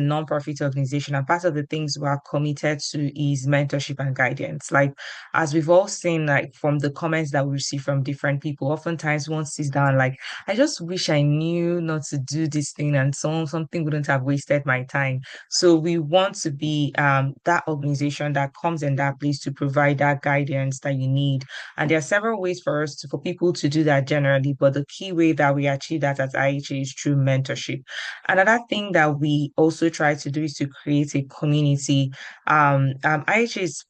non-profit organization, and part of the things we are committed to is mentorship and guidance. Like, as we've all seen, like from the comments that we receive from different people, oftentimes one sits down like, I just wish I knew not to do this thing, and something wouldn't have wasted my time. So we want to be that organization that comes in that place to provide that guidance that you need. And there are several ways for people to do that generally, but the key way that we achieve that at IHA is through mentorship. Another thing that we also try to do is to create a community. IHA is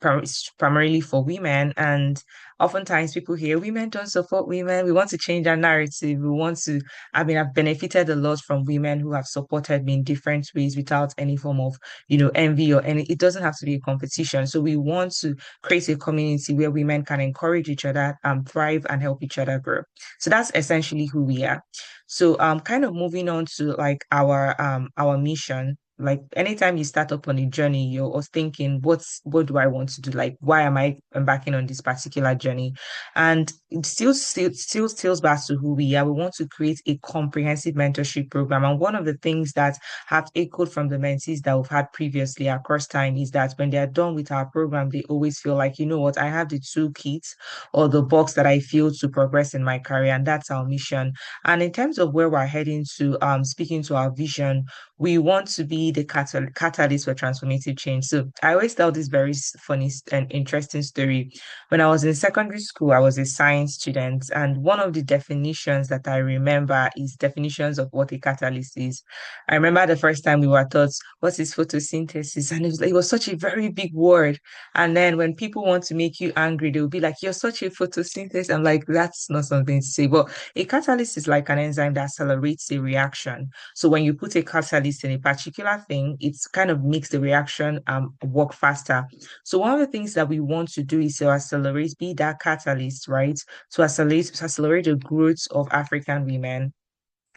primarily for women, and oftentimes people hear women don't support women. We want to change that narrative. I've benefited a lot from women who have supported me in different ways without any form of, envy or any, it doesn't have to be a competition. So we want to create a community where women can encourage each other, thrive and help each other grow. So that's essentially who we are. So kind of moving on to like our mission. Like anytime you start up on a journey, you're always thinking, what do I want to do? Like, why am I embarking on this particular journey? And it still back to who we are. We want to create a comprehensive mentorship program. And one of the things that have echoed from the mentees that we've had previously across time is that when they're done with our program, they always feel like, you know what, I have the toolkit or the box that I feel to progress in my career. And that's our mission. And in terms of where we're heading to, speaking to our vision, we want to be the catalyst for transformative change. So I always tell this very funny and interesting story. When I was in secondary school, I was a science student, and one of the definitions that I remember is definitions of what a catalyst is. I remember the first time we were taught what is photosynthesis, and it was such a very big word. And then when people want to make you angry, they'll be like, "You're such a photosynthesis." I'm like, "That's not something to say." But a catalyst is like an enzyme that accelerates a reaction. So when you put a catalyst in a particular thing, it kind of makes the reaction work faster. So one of the things that we want to do is to accelerate, be that catalyst, right? To accelerate the growth of African women,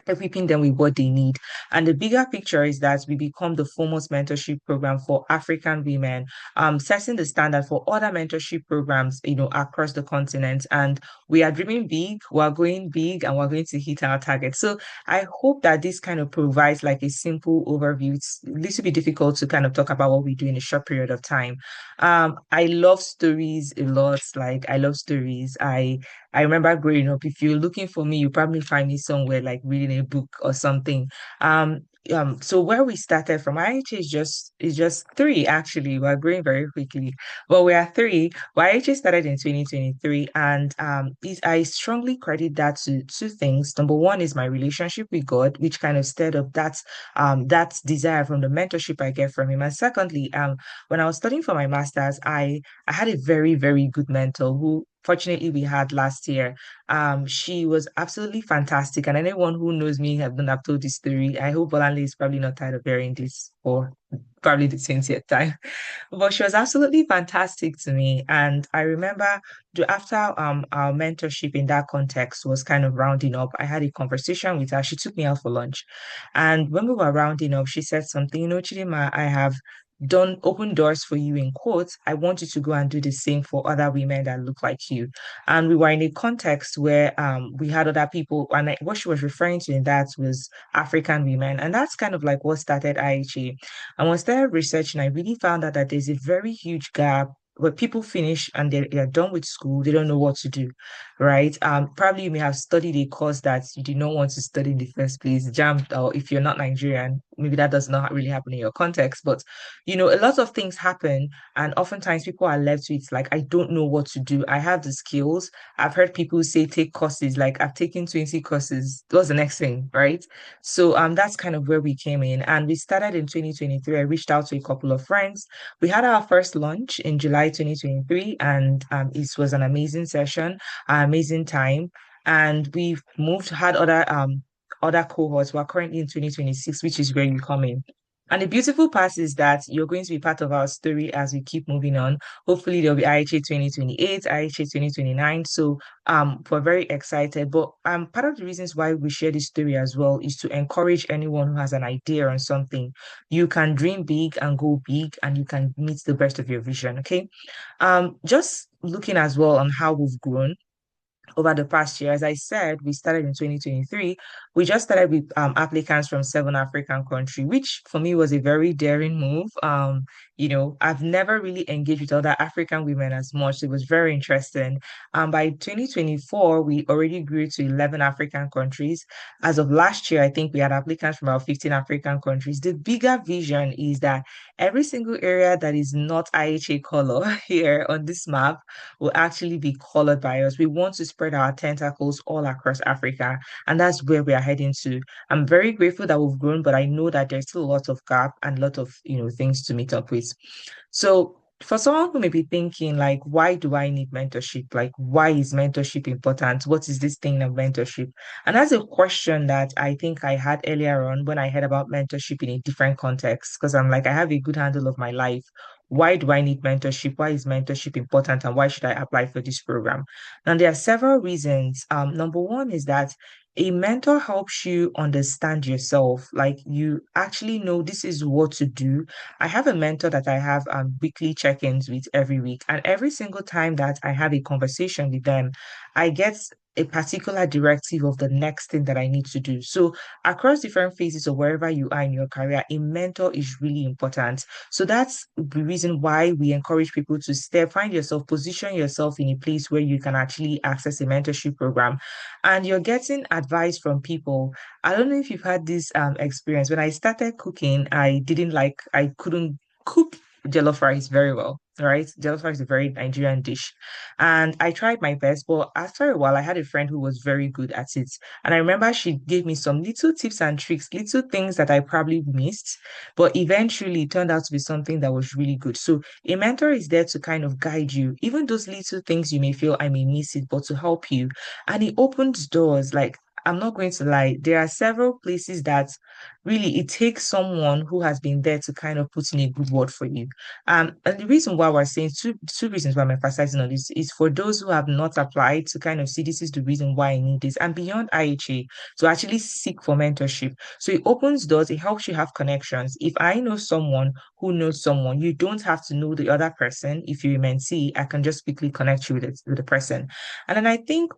equipping them with what they need. And the bigger picture is that we become the foremost mentorship program for African women, setting the standard for other mentorship programs, across the continent. And we are dreaming big, we're going big, and we're going to hit our target. So I hope that this kind of provides like a simple overview. It's a little bit difficult to kind of talk about what we do in a short period of time. I love stories a lot. Like I love stories. I remember growing up, if you're looking for me, you probably find me somewhere like reading a book or something. So where we started from, IHA is just three actually. We're growing very quickly, but we are three. IHA started in 2023, and I strongly credit that to two things. Number one is my relationship with God, which kind of stirred up that desire from the mentorship I get from Him. And secondly, when I was studying for my master's, I had a very, very good mentor who fortunately we had last year. She was absolutely fantastic. And anyone who knows me have told this story. I hope Bolanle is probably not tired of hearing this for probably the 20th time. But she was absolutely fantastic to me. And I remember after our mentorship in that context was kind of rounding up, I had a conversation with her. She took me out for lunch. And when we were rounding up, she said something, Chidima, I have done open doors for you in quotes. I want you to go and do the same for other women that look like you. And we were in a context where we had other people, and what she was referring to in that was African women. And that's kind of like what started IHA. And when I started researching, I really found out that there's a very huge gap where people finish and they're done with school, they don't know what to do, right? Probably you may have studied a course that you did not want to study in the first place, jammed, or if you're not Nigerian, maybe that does not really happen in your context. But a lot of things happen, and oftentimes people are left with like, I don't know what to do. I have the skills. I've heard people say take courses, like I've taken 20 courses. What's the next thing, right? So that's kind of where we came in. And we started in 2023. I reached out to a couple of friends. We had our first launch in July 2023, and it was an amazing session, an amazing time. And we've had other cohorts. We're currently in 2026, which is where you come in. And the beautiful part is that you're going to be part of our story as we keep moving on. Hopefully, there'll be IHA 2028, IHA 2029. So we're very excited. But part of the reasons why we share this story as well is to encourage anyone who has an idea on something. You can dream big and go big, and you can meet the best of your vision. Okay. Just looking as well on how we've grown over the past year. As I said, we started in 2023. We just started with applicants from 7 African countries, which for me was a very daring move. I've never really engaged with other African women as much. It was very interesting. By 2024, we already grew to 11 African countries. As of last year, I think we had applicants from about 15 African countries. The bigger vision is that every single area that is not IHA color here on this map will actually be colored by us. We want to spread our tentacles all across Africa, and that's where we are heading to. I'm very grateful that we've grown, but I know that there's still a lot of gap and a lot of things to meet up with. So for someone who may be thinking like, why do I need mentorship? Like, why is mentorship important? What is this thing of mentorship? And that's a question that I think I had earlier on when I heard about mentorship in a different context. Because I'm like, I have a good handle of my life. Why do I need mentorship? Why is mentorship important? And why should I apply for this program? Now, there are several reasons. Number one is that a mentor helps you understand yourself. Like you actually know this is what to do. I have a mentor that I have weekly check-ins with every week. And every single time that I have a conversation with them, I get a particular directive of the next thing that I need to do. So across different phases of wherever you are in your career, a mentor is really important. So that's the reason why we encourage people to find yourself, position yourself in a place where you can actually access a mentorship program and you're getting advice from people. I don't know if you've had this experience. When I started cooking, I couldn't cook jollof rice very well. Right? Jollof rice is a very Nigerian dish. And I tried my best, but after a while, I had a friend who was very good at it. And I remember she gave me some little tips and tricks, little things that I probably missed, but eventually it turned out to be something that was really good. So a mentor is there to kind of guide you, even those little things you may feel I may miss it, but to help you. And it opens doors. Like, I'm not going to lie, there are several places that really it takes someone who has been there to kind of put in a good word for you. And the reason why we're saying two reasons why I'm emphasizing on this is for those who have not applied to kind of see this is the reason why I need this, and beyond IHA to actually seek for mentorship. So it opens doors, it helps you have connections. If I know someone who knows someone, you don't have to know the other person. If you're a mentee, I can just quickly connect you with the person. And then I think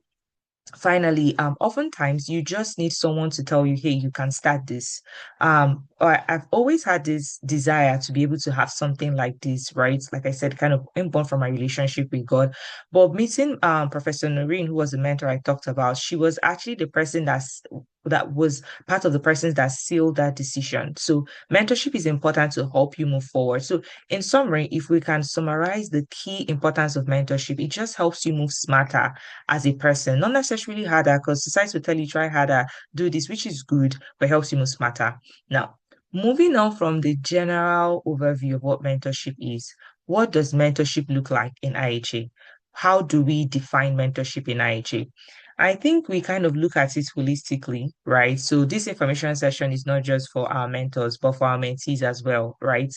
finally, oftentimes you just need someone to tell you, hey, you can start this. Or I've always had this desire to be able to have something like this, right? Like I said, kind of inborn from my relationship with God. But meeting Professor Noreen, who was the mentor I talked about, she was actually the person that was part of the persons that sealed that decision. So mentorship is important to help you move forward. So in summary, if we can summarize the key importance of mentorship, it just helps you move smarter as a person, not necessarily harder, because society will tell you try harder, do this, which is good, but helps you move smarter. Now, moving on from the general overview of what mentorship is, what does mentorship look like in IHA? How do we define mentorship in IHA? I think we kind of look at it holistically, right? So this information session is not just for our mentors, but for our mentees as well, right?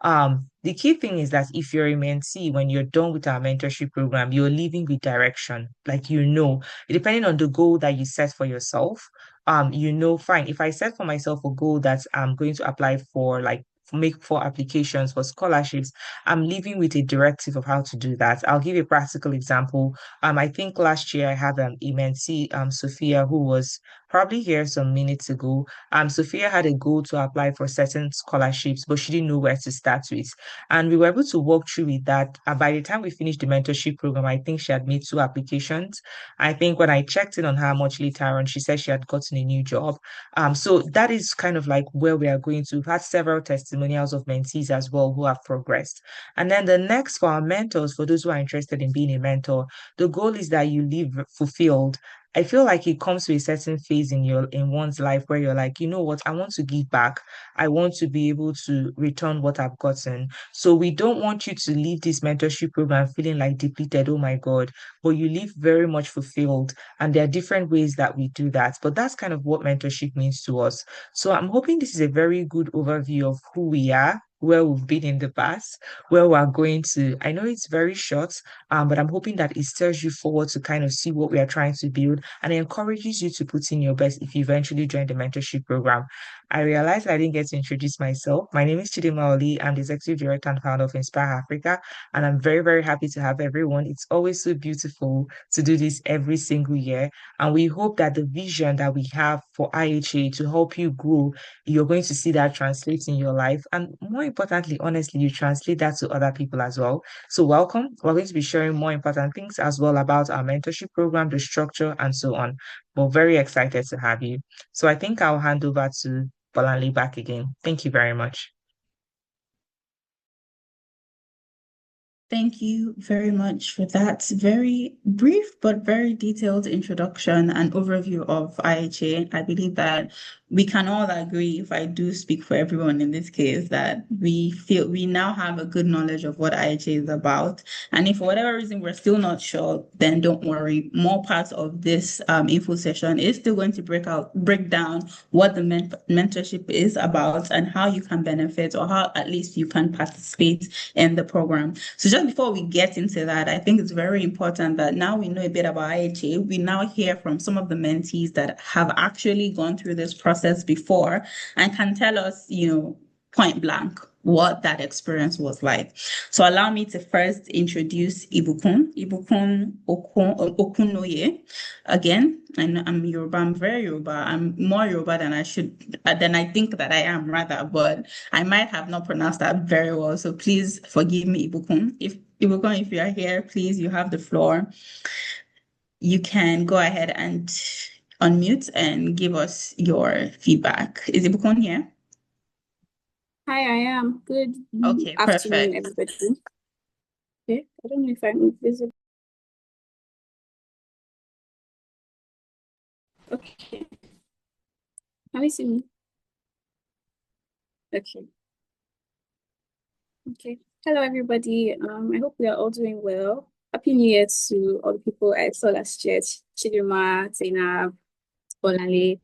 The key thing is that if you're a mentee, when you're done with our mentorship program, you're leaving with direction. Like depending on the goal that you set for yourself, fine. If I set for myself a goal that I'm going to apply for, like make 4 applications for scholarships, I'm leaving with a directive of how to do that. I'll give you a practical example. I think last year I had a mentee, Sophia, who was probably here some minutes ago. Sophia had a goal to apply for certain scholarships, but she didn't know where to start with. And we were able to walk through with that. And by the time we finished the mentorship program, I think she had made 2 applications. I think when I checked in on her much later on, she said she had gotten a new job. So that is kind of like where we are going to. We've had several testimonials of mentees as well who have progressed. And then the next for our mentors, for those who are interested in being a mentor, the goal is that you live fulfilled. I feel like it comes to a certain phase in one's life where you're like, you know what, I want to give back. I want to be able to return what I've gotten. So we don't want you to leave this mentorship program feeling like depleted, oh my God, but you live very much fulfilled. And there are different ways that we do that. But that's kind of what mentorship means to us. So I'm hoping this is a very good overview of who we are, where we've been in the past, where we're going to. I know it's very short, but I'm hoping that it stirs you forward to kind of see what we are trying to build and it encourages you to put in your best if you eventually join the mentorship program. I realized I didn't get to introduce myself. My name is Chidima Oli. I'm the executive director and founder of Inspire Africa, and I'm very, very happy to have everyone. It's always so beautiful to do this every single year. And we hope that the vision that we have for IHA to help you grow, you're going to see that translate in your life. And more importantly, honestly, you translate that to other people as well. So welcome. We're going to be sharing more important things as well about our mentorship program, the structure, and so on. We're very excited to have you. So I think I'll hand over to Bolanle back again. Thank you very much. Thank you very much for that very brief but very detailed introduction and overview of IHA. I believe that we can all agree, if I do speak for everyone in this case, that we feel we now have a good knowledge of what IHA is about. And if for whatever reason we're still not sure, then don't worry. More parts of this info session is still going to break down what the mentorship is about and how you can benefit or how at least you can participate in the program. So just before we get into that, I think it's very important that now we know a bit about IHA, we now hear from some of the mentees that have actually gone through this process before and can tell us, point blank, what that experience was like. So allow me to first introduce Ibukun Okunoye. Again, I'm Yoruba, I'm very Yoruba. I'm more Yoruba than I think that I am, rather, but I might have not pronounced that very well. So please forgive me, Ibukun. If you are here, please, you have the floor. You can go ahead and unmute and give us your feedback. Is Ibukun here? Hi, I am. Good Okay, afternoon, perfect. everybody. Okay, I don't know if I'm visible. Okay, can you see me? Okay. Okay. Hello, everybody. I hope we are all doing well. Happy New Year to all the people I saw last year, Chidima, Zainab, Bolanle.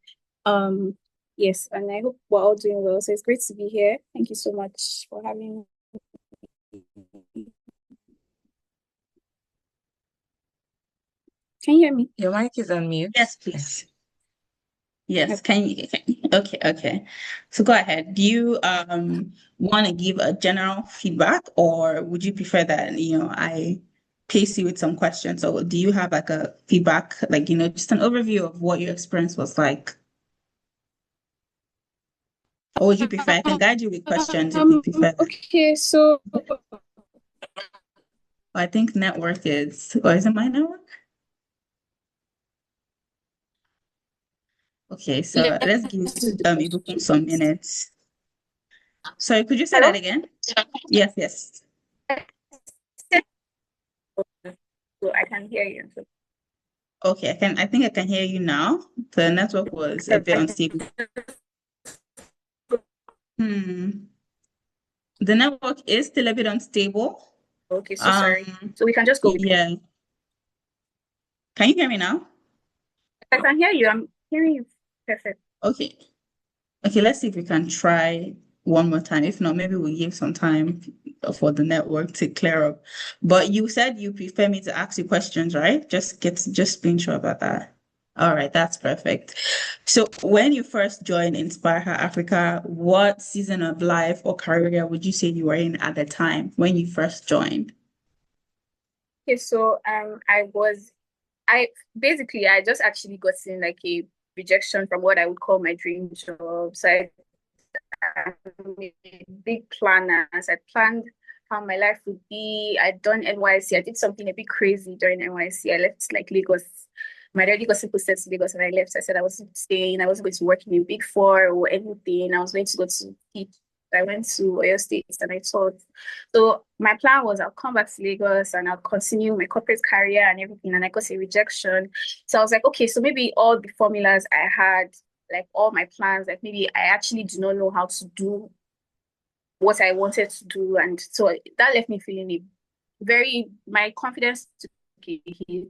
Yes, and I hope we're all doing well. So it's great to be here. Thank you so much for having me. Can you hear me? Your mic is on mute. Yes, please. Yes, okay. So go ahead. Do you want to give a general feedback, or would you prefer that, I pace you with some questions? So do you have like a feedback, like, just an overview of what your experience was like? Or would you prefer I can guide you with questions if you prefer that? Okay, so I think network or is it my network? Okay, so let's give Ibukun some minutes. Sorry, could you say that again? Yes. So I can hear you. Okay, I think I can hear you now. The network was a bit unstable. The network is still a bit unstable. Okay, so sorry. So we can just go. Yeah. Can you hear me now? I can hear you. I'm hearing you perfect. Okay, let's see if we can try one more time. If not, maybe we'll give some time for the network to clear up. But you said you prefer me to ask you questions, right? Just being sure about that. All right, that's perfect. So when you first joined Inspire Her Afrika, what season of life or career would you say you were in at the time when you first joined? Okay, so I just actually got in like a rejection from what I would call my dream job. So I'm a big planner. So I planned how my life would be. I'd done NYC. I did something a bit crazy during NYC. I left like Lagos. My daddy got simple steps to Lagos and I left. I said I wasn't staying. I wasn't going to work in a big four or anything. I was going to go to teach. I went to Oyo State and I taught. So my plan was I'll come back to Lagos and I'll continue my corporate career and everything. And I got a rejection. So I was like, okay, so maybe all the formulas I had, like all my plans, like maybe I actually do not know how to do what I wanted to do. And so that left me feeling my confidence took a hit.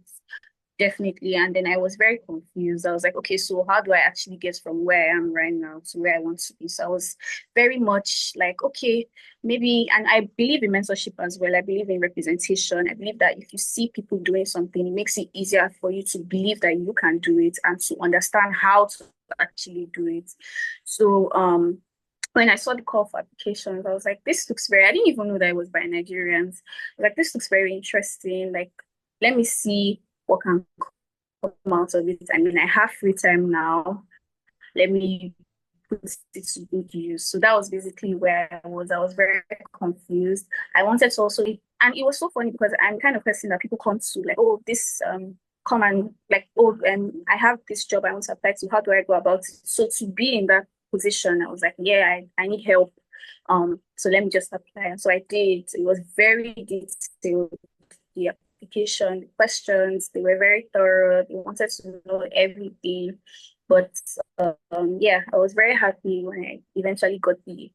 Definitely. And then I was very confused. I was like, okay, so how do I actually get from where I am right now to where I want to be? So I was very much like, okay, maybe, and I believe in mentorship as well. I believe in representation. I believe that if you see people doing something, it makes it easier for you to believe that you can do it and to understand how to actually do it. So, when I saw the call for applications, I was like, this looks very, I didn't even know that it was by Nigerians. Like, this looks very interesting. Like, let me see what can come out of it. I mean, I have free time now. Let me put it to good use. So that was basically where I was. I was very confused. I wanted to also, and it was so funny because I'm the kind of person that people come to like, oh, this come and like, oh, I have this job I want to apply to. How do I go about it? So to be in that position, I was like, yeah, I need help. So let me just apply. And so I did. It was very detailed. The application, the questions, they were very thorough. They wanted to know everything. But yeah, I was very happy when I eventually got the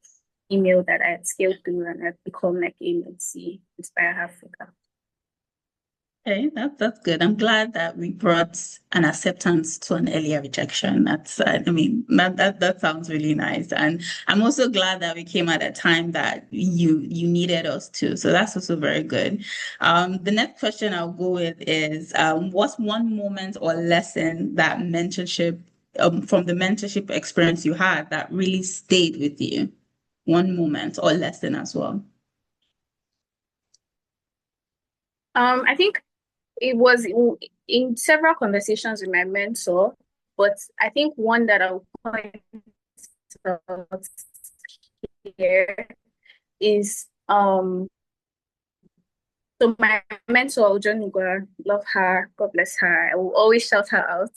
email that I had scaled through and I'd become like a mentee, Inspire Africa. Okay, that's good. I'm glad that we brought an acceptance to an earlier rejection. That's, I mean, that sounds really nice, and I'm also glad that we came at a time that you needed us to. So that's also very good. The next question I'll go with is, what's one moment or lesson that mentorship, from the mentorship experience you had that really stayed with you? One moment or lesson as well. I think it was in several conversations with my mentor, but I think one that I'll point out here is so my mentor, Ojonugwa, love her, God bless her. I will always shout her out.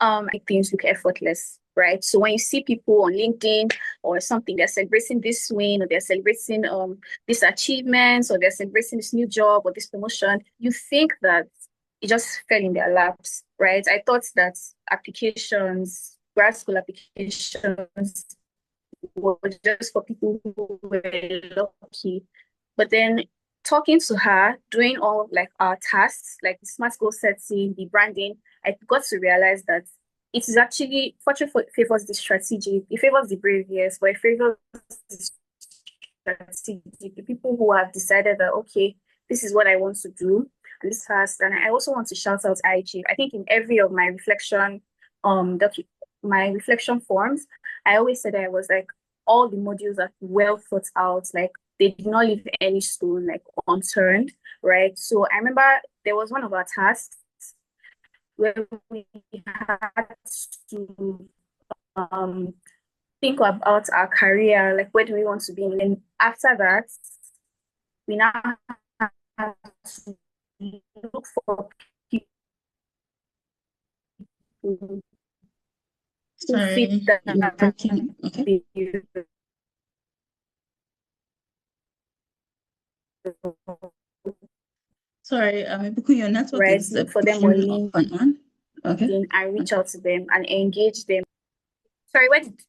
I think things look effortless, right? So when you see people on LinkedIn or something, they're celebrating this win or they're celebrating this achievements or they're celebrating this new job or this promotion, you think that it just fell in their laps, right? I thought that applications, grad school applications were just for people who were lucky. But then talking to her, doing all of like our tasks, like the smart goal setting, the branding, I got to realize that it is actually fortune favors the strategic, it favors the brave, yes, but it favors the strategic, the people who have decided that okay, this is what I want to do, and this fast. And I also want to shout out IG. I think in every of my reflection, my reflection forms, I always said that I was like all the modules are well thought out, like they did not leave any stone like unturned, right? So I remember there was one of our tasks where we had to think about our career, like where do we want to be? And then after that, we now have to look for people who fit Sorry, you're that breaking. Okay. bill, Sorry, Ibuku, your network right? is Look for them on pushing off LinkedIn and on. Okay. and reach Okay. out to them and engage them. Sorry, what did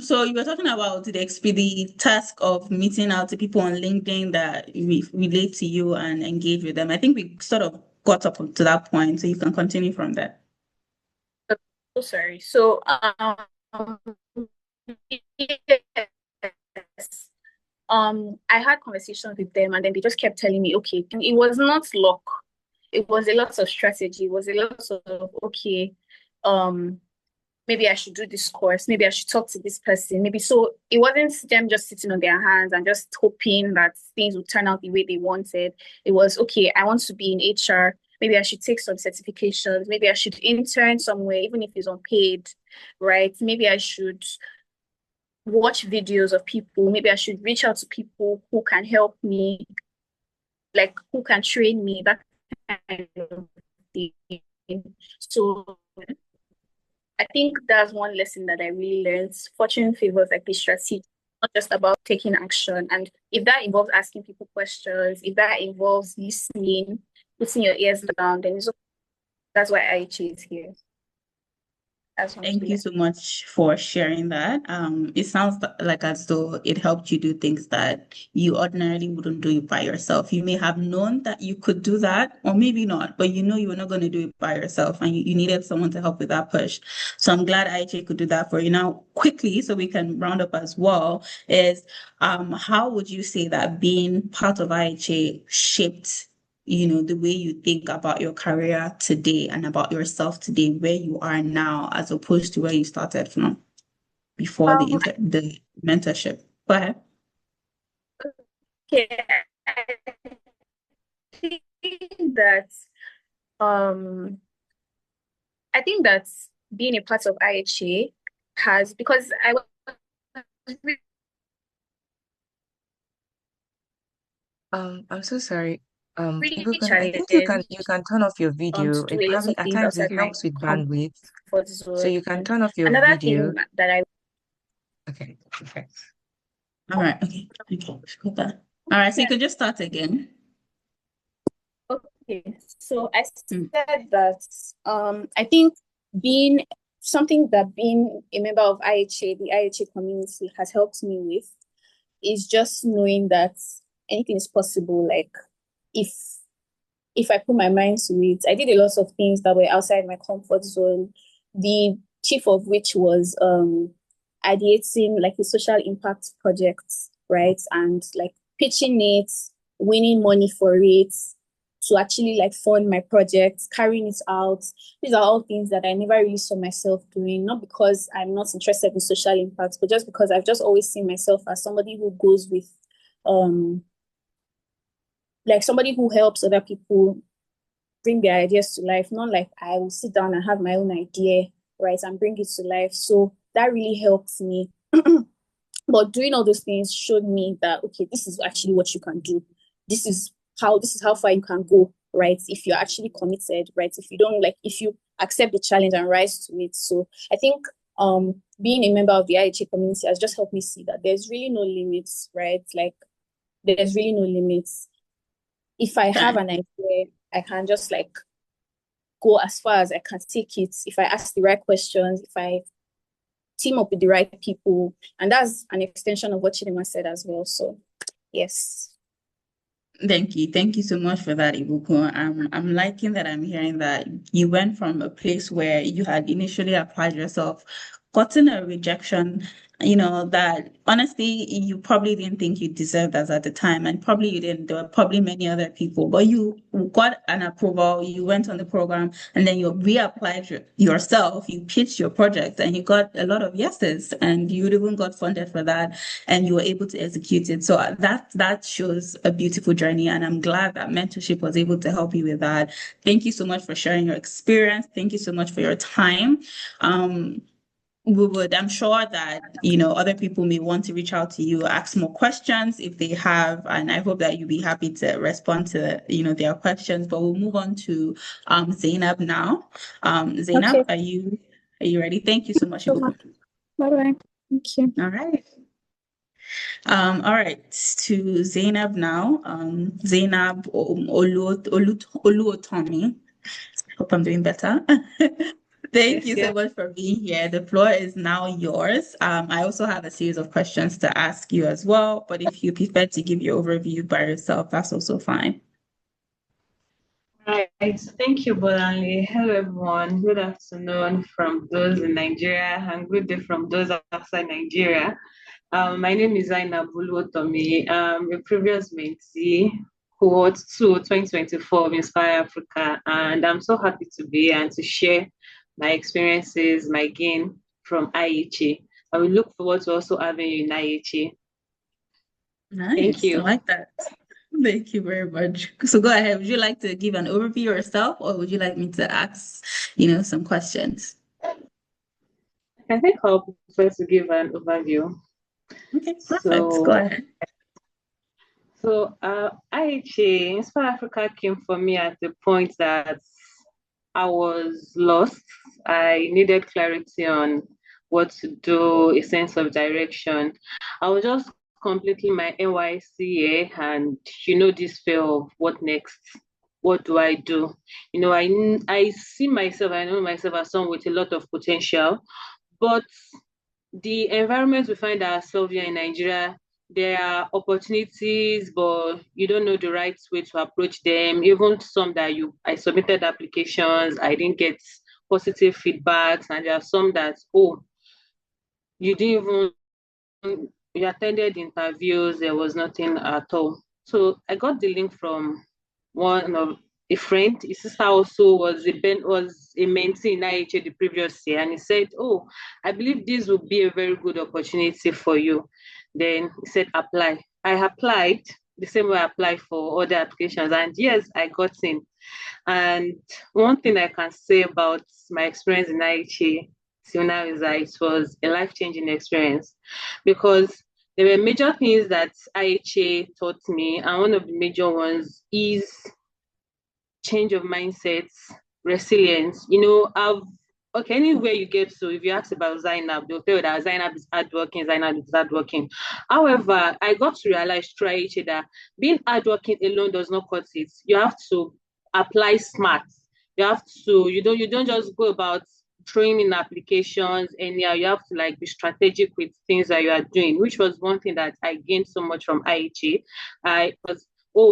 So you were talking about the task of meeting out to people on LinkedIn that relate to you and engage with them. I think we sort of got up to that point, so you can continue from there. so sorry. So yes. I had conversations with them and then they just kept telling me, okay, and it was not luck. It was a lot of strategy. It was a lot of, okay, um, maybe I should do this course. Maybe I should talk to this person. Maybe so it wasn't them just sitting on their hands and just hoping that things would turn out the way they wanted. It was, okay, I want to be in HR. Maybe I should take some certifications. Maybe I should intern somewhere, even if it's unpaid, right? Maybe I should watch videos of people. Maybe I should reach out to people who can help me, like who can train me, that kind of thing. So I think that's one lesson that I really learned. Fortune favors like the strategy, not just about taking action. And if that involves asking people questions, if that involves listening, putting your ears down, then that's why I choose here. That sounds Thank you good. so much for sharing that. It sounds like as though it helped you do things that you ordinarily wouldn't do it by yourself. You may have known that you could do that, or maybe not, but you know you were not going to do it by yourself, and you needed someone to help with that push. So I'm glad IJ could do that for you. Now, quickly, so we can round up as well, is how would you say that being part of IHA shaped the way you think about your career today and about yourself today, where you are now, as opposed to where you started from before Um, the mentorship. Go ahead. okay, I think that um I think that being a part of IHA has because I was I'm so sorry. really Ibukun, I think you challenged can turn off your to video. do It a lot probably of at things times it outside my helps with comfort bandwidth. So zone. you can turn off your Another video. thing that I Okay, perfect. All right. Okay. Okay. Got that. All right. So you can just start again. okay, so I Mm. said that I think being something that being a member of IHA, the IHA community, has helped me with is just knowing that anything is possible. Like if if I put my mind to it, I did a lot of things that were outside my comfort zone. The chief of which was ideating like a social impact project, right? And like pitching it, winning money for it, to actually like fund my project, carrying it out. These are all things that I never really saw myself doing, not because I'm not interested in social impact, but just because I've just always seen myself as somebody who goes with um like somebody who helps other people bring their ideas to life, not like I will sit down and have my own idea, right, and bring it to life. So that really helped me. But doing all those things showed me that okay, this is actually what you can do. This is how far you can go, right? If you're actually committed, right? If you don't like if you accept the challenge and rise to it. So I think being a member of the IHA community has just helped me see that there's really no limits, right? Like there's really no limits. If I have Okay. an idea, I can just like go as far as I can take it if I ask the right questions, if I team up with the right people. And that's an extension of what Chidima said as well. So, yes. Thank you. Thank you so much for that, Ibuku. I'm liking that I'm hearing that you went from a place where you had initially applied yourself, gotten a rejection, that honestly you probably didn't think you deserved as at the time, and probably you didn't. There were probably many other people, but you got an approval, you went on the program, and then you reapplied yourself, you pitched your project, and you got a lot of yeses, and you even got funded for that, and you were able to execute it. So that shows a beautiful journey, and I'm glad that mentorship was able to help you with that. Thank you so much for sharing your experience. Thank you so much for your time. I'm sure that, other people may want to reach out to you, ask more questions if they have, and I hope that you'll be happy to respond to, their questions. But we'll move on to Zainab now. Zainab, Okay. are you ready? Thank you so much, So much. Ibuku. Bye-bye. Thank you. All right. All right, to Zainab now. Zainab Oluotomi. Hope I'm doing better. Thank Yes, you so yes. much for being here. The floor is now yours. I also have a series of questions to ask you as well, but if you prefer to give your overview by yourself, that's also fine. Right. Thank you, Bolanle. Hello, everyone. Good afternoon from those in Nigeria and good day from those outside Nigeria. My name is Zainab Buluotomi. I'm a previous mentee cohort 2 2024 of Inspire Africa, and I'm so happy to be here and to share my experiences, my gain from IHA. I will look forward to also having you in IHA. Thank Nice. I you. like that. Thank you very much. So go ahead. Would you like to give an overview yourself, or would you like me to ask, some questions? I think I'll prefer to give an overview. Okay, perfect. Go So, ahead. IHA, Inspire Africa came for me at the point that I was lost. I needed clarity on what to do, a sense of direction. I was just completing my NYCA and this fear of what next. what do I do? I see myself, I know myself as someone with a lot of potential, but the environment we find ourselves here in Nigeria, there are opportunities, but you don't know the right way to approach them. Even some that I submitted applications, I didn't get positive feedbacks, and there are some that, oh, you didn't you attended interviews, there was nothing at all. So I got the link from one of a friend. His sister also was a mentee in IHA the previous year, and he said, "Oh, I believe this would be a very good opportunity for you." Then he said, "Apply." I applied the same way I applied for other applications, and yes, I got in. And one thing I can say about my experience in IHA till now is that it was a life-changing experience because there were major things that IHA taught me, and one of the major ones is change of mindsets, resilience. Okay, anywhere you get to, if you ask about Zainab, they'll tell you that Zainab is hardworking, Zainab is hardworking. However, I got to realize through IHA that being hardworking alone does not cut it. You have to apply smart. You have to, you don't just go about throwing in applications and yeah, you have to like be strategic with things that you are doing, which was one thing that I gained so much from IHA. I was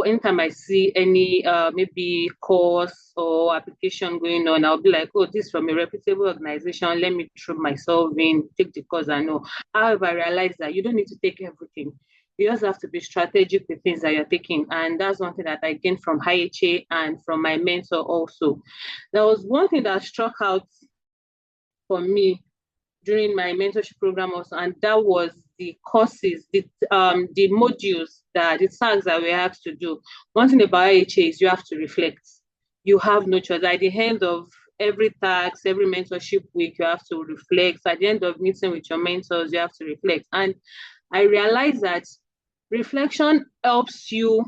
anytime I see any maybe course or application going on, I'll be like, oh, this is from a reputable organization. Let me throw myself in, take the course I know. However, I realized that you don't need to take everything. You just have to be strategic with things that you're taking. And that's one thing that I gained from IHA and from my mentor also. There was one thing that struck out for me during my mentorship program also, and that was the courses, the modules, the tags that we have to do. One thing about IHA is you have to reflect. You have no choice. At the end of every task, every mentorship week, you have to reflect. At the end of meeting with your mentors, you have to reflect. And I realized that reflection helps you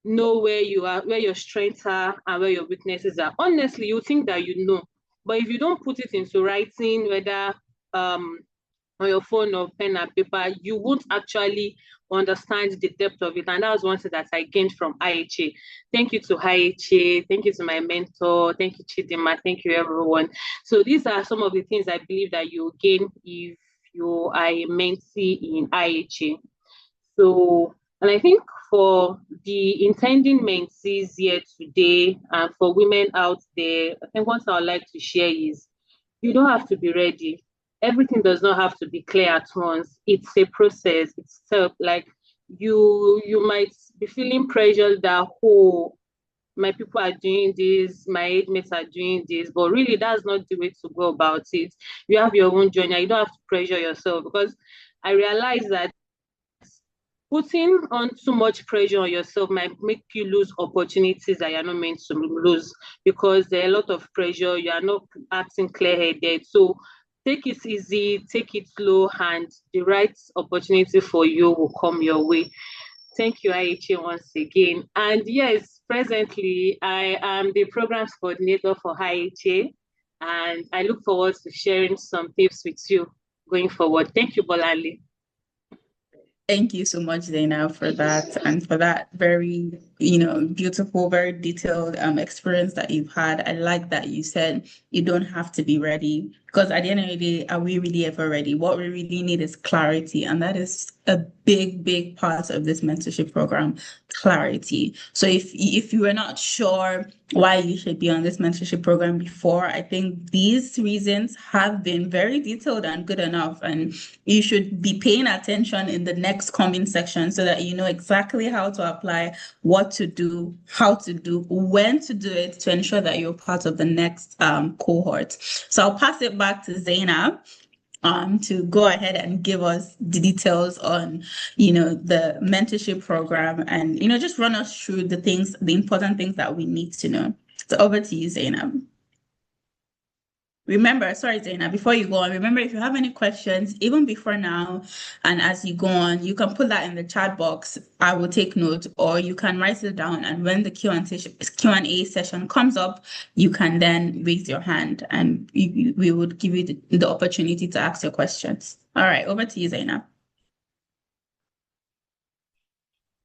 know where you are, where your strengths are, and where your weaknesses are. Honestly, you think that you know, but if you don't put it into writing, whether um on your phone or pen and paper, you won't actually understand the depth of it. And that was one thing that I gained from IHA. Thank you to IHA. Thank you to my mentor. Thank you, Chidima. Thank you, everyone. So these are some of the things I believe that you gain if you are a mentee in IHA. So, and I think for the intending mentees here today and for women out there, I think one thing I would like to share is you don't have to be ready. Everything does not have to be clear at once. It's a process. It's like you might be feeling pressure that my people are doing this, my age mates are doing this, but really that's not the way to go about it. You have your own journey. You don't have to pressure yourself because I realize that putting on too much pressure on yourself might make you lose opportunities that you're not meant to lose because there are a lot of pressure. You are not acting clear-headed. So take it easy, take it slow, and the right opportunity for you will come your way. Thank you, IHA, once again. And yes, presently, I am the programs coordinator for IHA, and I look forward to sharing some tips with you going forward. Thank you, Bolali. Thank you so much, Zainab, for that and for that very, beautiful, very detailed experience that you've had. I like that you said you don't have to be ready because at the end of the day, are we really ever ready? What we really need is clarity, and that is a big, big part of this mentorship program, clarity. So if you were not sure why you should be on this mentorship program before, I think these reasons have been very detailed and good enough, and you should be paying attention in the next comment section so that you know exactly how to apply, what to do, how to do, when to do it to ensure that you're part of the next cohort. So I'll pass it back to Zainab to go ahead and give us the details on, the mentorship program and, just run us through the important things that we need to know. So over to you, Zainab. Remember, sorry, Zainab, before you go on, remember if you have any questions, even before now, and as you go on, you can put that in the chat box. I will take note, or you can write it down. And when the Q&A session comes up, you can then raise your hand and we would give you the opportunity to ask your questions. All right, over to you, Zainab.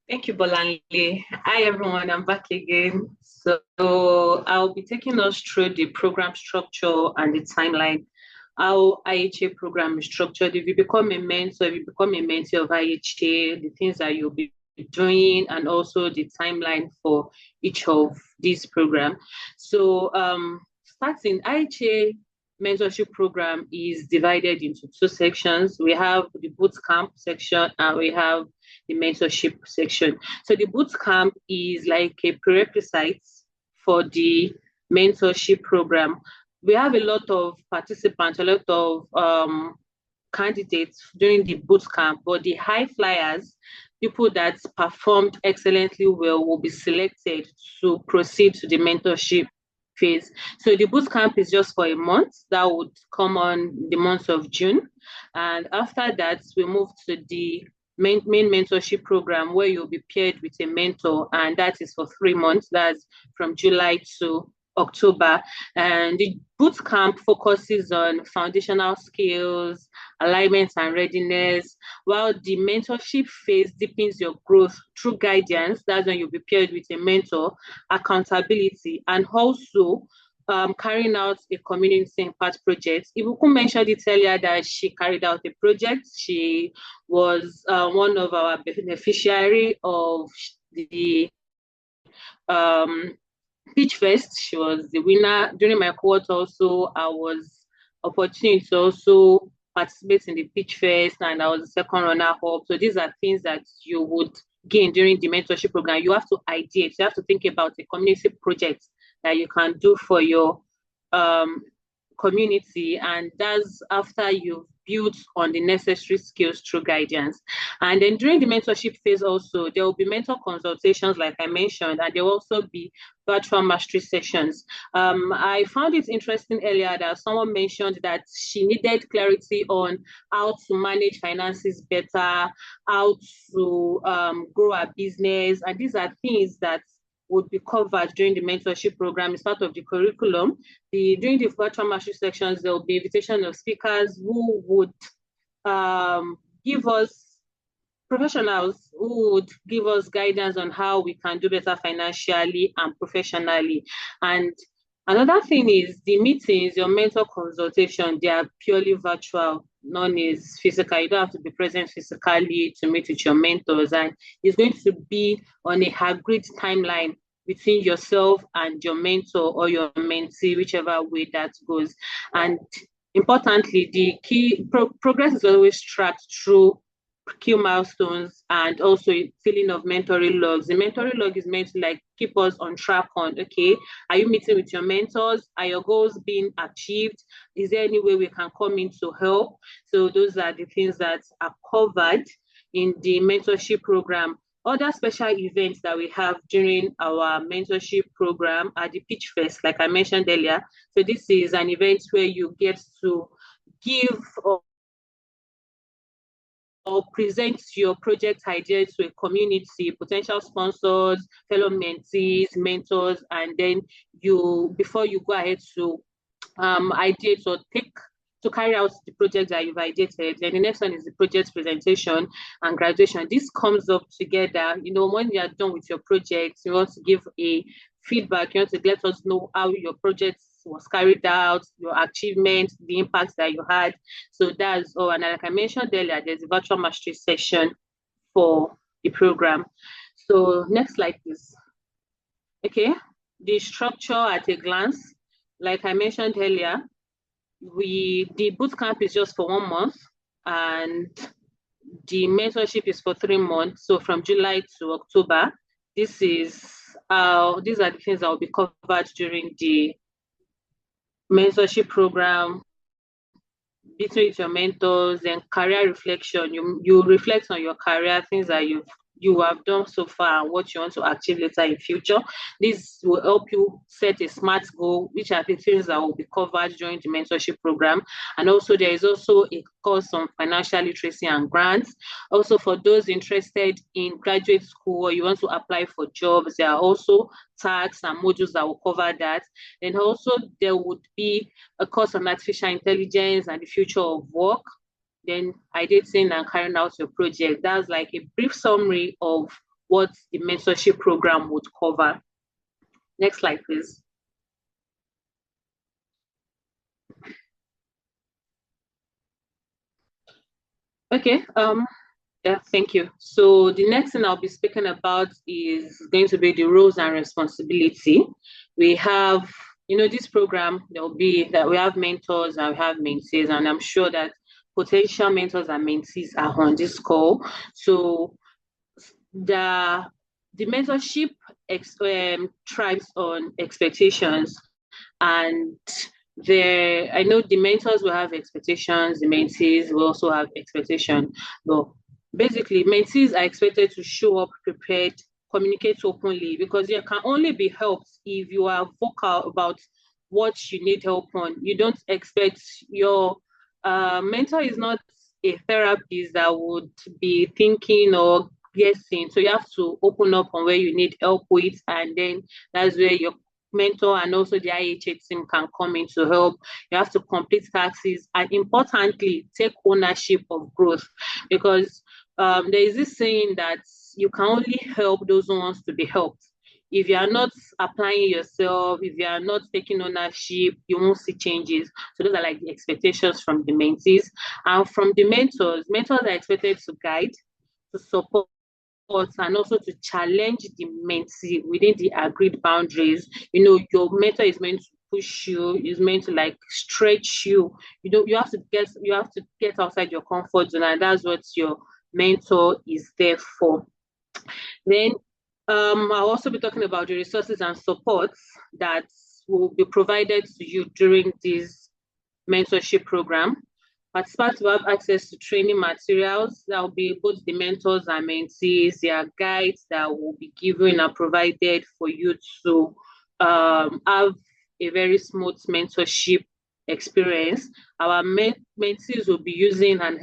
Thank you, Bolanle. Hi, everyone. I'm back again. So I'll be taking us through the program structure and the timeline, how IHA program is structured. If you become a mentor, if you become a mentee of IHA, the things that you'll be doing, and also the timeline for each of these programs. So starting, IHA mentorship program is divided into two sections. We have the boot camp section and we have the mentorship section. So the boot camp is like a prerequisite for the mentorship program. We have a lot of participants, a lot of candidates during the boot camp, but the high flyers, people that performed excellently well, will be selected to proceed to the mentorship phase. So the boot camp is just for a month. That would come on the month of June. And after that, we move to the main mentorship program where you'll be paired with a mentor, and that is for 3 months. That's from July to October. And the boot camp focuses on foundational skills, alignment and readiness, while the mentorship phase deepens your growth through guidance. That's when you'll be paired with a mentor, accountability, and also carrying out a community impact project. Ibukun mentioned it earlier that she carried out a project. She was one of our beneficiary of the Pitch Fest. She was the winner. During my cohort also, I was opportunity to also participate in the Pitch Fest, and I was the second runner-up. So these are things that you would gain during the mentorship program. You have to ideate. You have to think about a community project that you can do for your community, and that's after you've built on the necessary skills through guidance. And then during the mentorship phase also, there will be mentor consultations, like I mentioned, and there will also be virtual mastery sessions. I found it interesting earlier that someone mentioned that she needed clarity on how to manage finances better, how to grow a business, and these are things that would be covered during the mentorship program. It's part of the curriculum. During the virtual mastery sections, there will be invitation of speakers who would give us, professionals who would give us guidance on how we can do better financially and professionally. And another thing is the meetings, your mentor consultation, they are purely virtual. None is physical. You don't have to be present physically to meet with your mentors, and it's going to be on a agreed timeline between yourself and your mentor or your mentee, whichever way that goes. And importantly, the key progress is always tracked through key milestones and also filling of mentoring logs. The mentoring log is meant to like keep us on track on, okay, are you meeting with your mentors? Are your goals being achieved? Is there any way we can come in to help? So those are the things that are covered in the mentorship program. Other special events that we have during our mentorship program are the Pitch Fest, like I mentioned earlier. So this is an event where you get to give or present your project idea to a community, potential sponsors, fellow mentees, mentors, and then you, before you go ahead to ideate or carry out the project that you've ideated. Then the next one is the project presentation and graduation. This comes up together. You know, when you are done with your project, you want to give a feedback, you want to let us know how your project was carried out, your achievements, the impacts that you had. So that's all. And like I mentioned earlier, there's a virtual mastery session for the program. So next slide, please. Okay, the structure at a glance. Like I mentioned earlier, the bootcamp is just for 1 month, and the mentorship is for 3 months. So from July to October, these are the things that will be covered during the mentorship program. Meeting with your mentors, and career reflection. You reflect on your career, things that you have done so far and what you want to achieve later in future. This will help you set a SMART goal, which are the things that will be covered during the mentorship program. And also there is also a course on financial literacy and grants. Also for those interested in graduate school or you want to apply for jobs, there are also tags and modules that will cover that. And also there would be a course on artificial intelligence and the future of work. Then ideating and carrying out your project. That's like a brief summary of what the mentorship program would cover. Next slide, please. Okay, yeah, thank you. So the next thing I'll be speaking about is going to be the roles and responsibility. We have, this program, there'll be that we have mentors and we have mentees, and I'm sure that potential mentors and mentees are on this call. So the mentorship thrives on expectations, and I know the mentors will have expectations, the mentees will also have expectations, but basically mentees are expected to show up prepared, communicate openly, because you can only be helped if you are vocal about what you need help on. You don't expect your mentor is not a therapist that would be thinking or guessing. So you have to open up on where you need help with, and then that's where your mentor and also the IHA team can come in to help. You have to complete taxes and importantly, take ownership of growth, because there is this saying that you can only help those who wants to be helped. If you are not applying yourself, if you are not taking ownership, you won't see changes. So those are like the expectations from the mentees. And from the mentors are expected to guide, to support, and also to challenge the mentee within the agreed boundaries. Your mentor is meant to push you, is meant to like stretch you. You have to get outside your comfort zone, and that's what your mentor is there for. Then I'll also be talking about the resources and supports that will be provided to you during this mentorship program. Participants will have access to training materials that will be both the mentors and mentees, their guides that will be given and provided for you to have a very smooth mentorship experience. Our mentees will be using an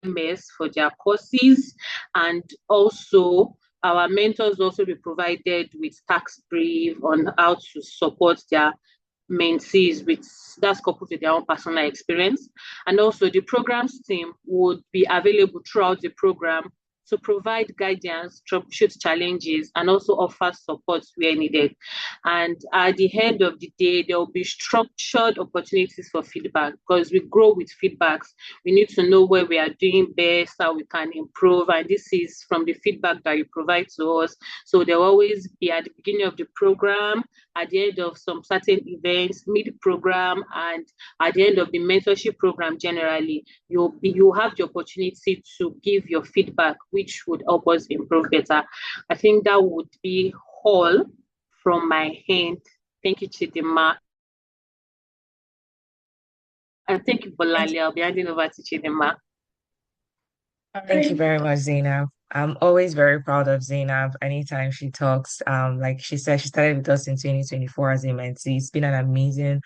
LMS for their courses, and also our mentors will also be provided with tax brief on how to support their mentees with that's coupled with their own personal experience. And also the programs team would be available throughout the program to provide guidance, troubleshoot challenges, and also offer support where needed. And at the end of the day, there will be structured opportunities for feedback, because we grow with feedbacks. We need to know where we are doing best, how we can improve. And this is from the feedback that you provide to us. So there will always be at the beginning of the program, at the end of some certain events, mid-program, and at the end of the mentorship program generally, you have the opportunity to give your feedback, which would help us improve better. I think that would be all from my hand. Thank you, Chidima. And thank you, Bolali. I'll be handing over to Chidima. Thank you very much, Zainab. I'm always very proud of Zainab anytime she talks. Like she said, she started with us in 2024 as a mentee. It's been an amazing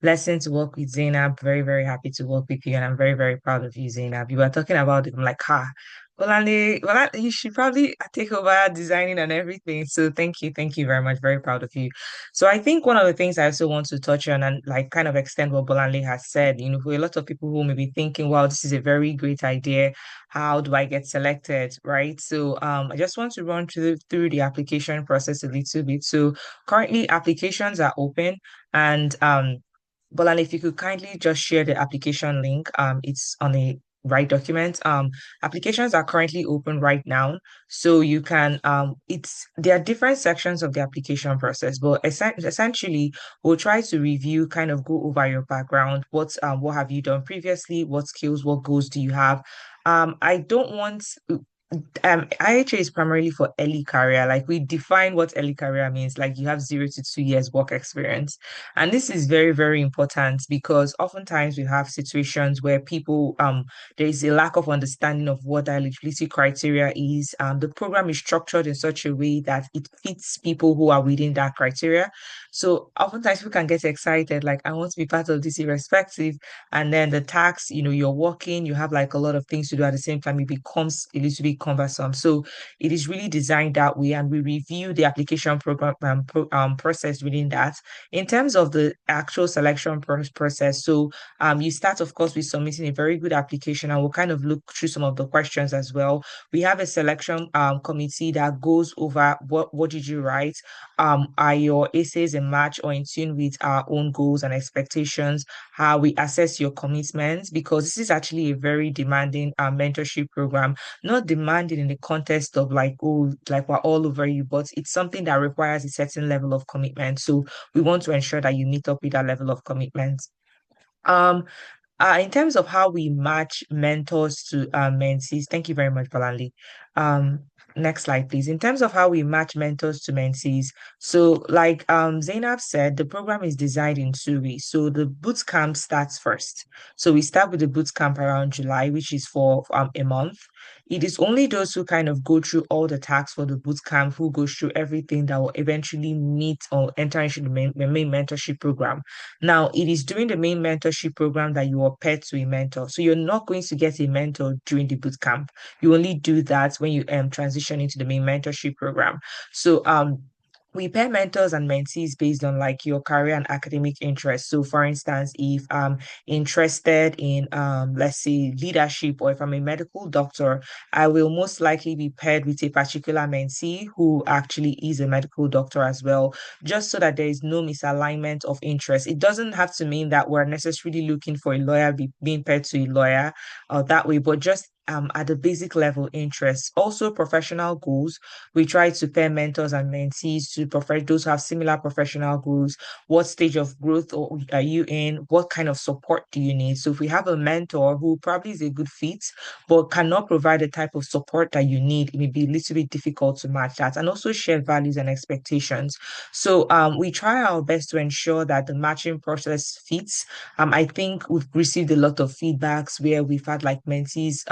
blessing to work with Zainab. Very, very happy to work with you, and I'm very, very proud of you, Zainab. You were talking about it. I'm like, well, you should probably take over designing and everything. So thank you very much. Very proud of you. So I think one of the things I also want to touch on and like kind of extend what Bolanle has said, for a lot of people who may be thinking, wow, this is a very great idea. How do I get selected? Right. So I just want to run through the application process a little bit. So currently applications are open, and Bolan, if you could kindly just share the application link. It's on a right document. Applications are currently open right now. So you can there are different sections of the application process, but essentially we'll try to review, kind of go over your background, what have you done previously, what skills, what goals do you have. I don't want IHA is primarily for early career. Like we define what early career means, like you have 0 to 2 years work experience. And this is very, very important because oftentimes we have situations where people there is a lack of understanding of what eligibility criteria is. The program is structured in such a way that it fits people who are within that criteria. So oftentimes people can get excited, like I want to be part of this irrespective. And then the tax, you're working, you have like a lot of things to do at the same time, it becomes a little bit cumbersome. So it is really designed that way, and we review the application program process within that. In terms of the actual selection process, so you start, of course, with submitting a very good application, and we'll kind of look through some of the questions as well. We have a selection committee that goes over what did you write, are your essays a match or in tune with our own goals and expectations, how we assess your commitments, because this is actually a very demanding mentorship program, not demanding in the context of like, oh, like we're all over you, but it's something that requires a certain level of commitment. So we want to ensure that you meet up with that level of commitment. Um, in terms of how we match mentors to mentees, thank you very much, Balanli. Um, Next slide, please. In terms of how we match mentors to mentees, so like Zainab said, the program is designed in 2 ways. So the boot camp starts first. So we start with the boot camp around July, which is for a month. It is only those who kind of go through all the tasks for the boot camp who goes through everything that will eventually meet or enter into the main mentorship program. Now, it is during the main mentorship program that you are paired to a mentor. So you're not going to get a mentor during the boot camp. You only do that when you transition into the main mentorship program. So we pair mentors and mentees based on like your career and academic interests. So for instance, if I'm interested in let's say leadership, or if I'm a medical doctor, I will most likely be paired with a particular mentee who actually is a medical doctor as well, just so that there is no misalignment of interest. It doesn't have to mean that we're necessarily looking for a lawyer being paired to a lawyer that way, but just at the basic level interests. Also, professional goals. We try to pair mentors and mentees to those who have similar professional goals. What stage of growth are you in? What kind of support do you need? So if we have a mentor who probably is a good fit, but cannot provide the type of support that you need, it may be a little bit difficult to match that. And also share values and expectations. So we try our best to ensure that the matching process fits. I think we've received a lot of feedbacks where we've had like mentees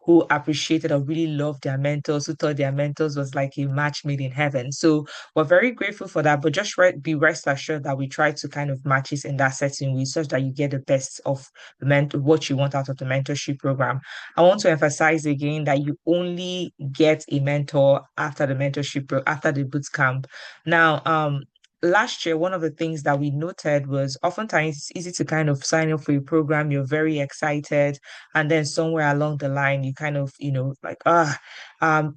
who appreciated or really loved their mentors, who thought their mentors was like a match made in heaven. So we're very grateful for that. But just be rest assured that we try to kind of match it in that setting way, such that you get the best of what you want out of the mentorship program. I want to emphasize again that you only get a mentor after the after the boot camp. Now, last year, one of the things that we noted was oftentimes it's easy to kind of sign up for a program, you're very excited, and then somewhere along the line, you kind of, like,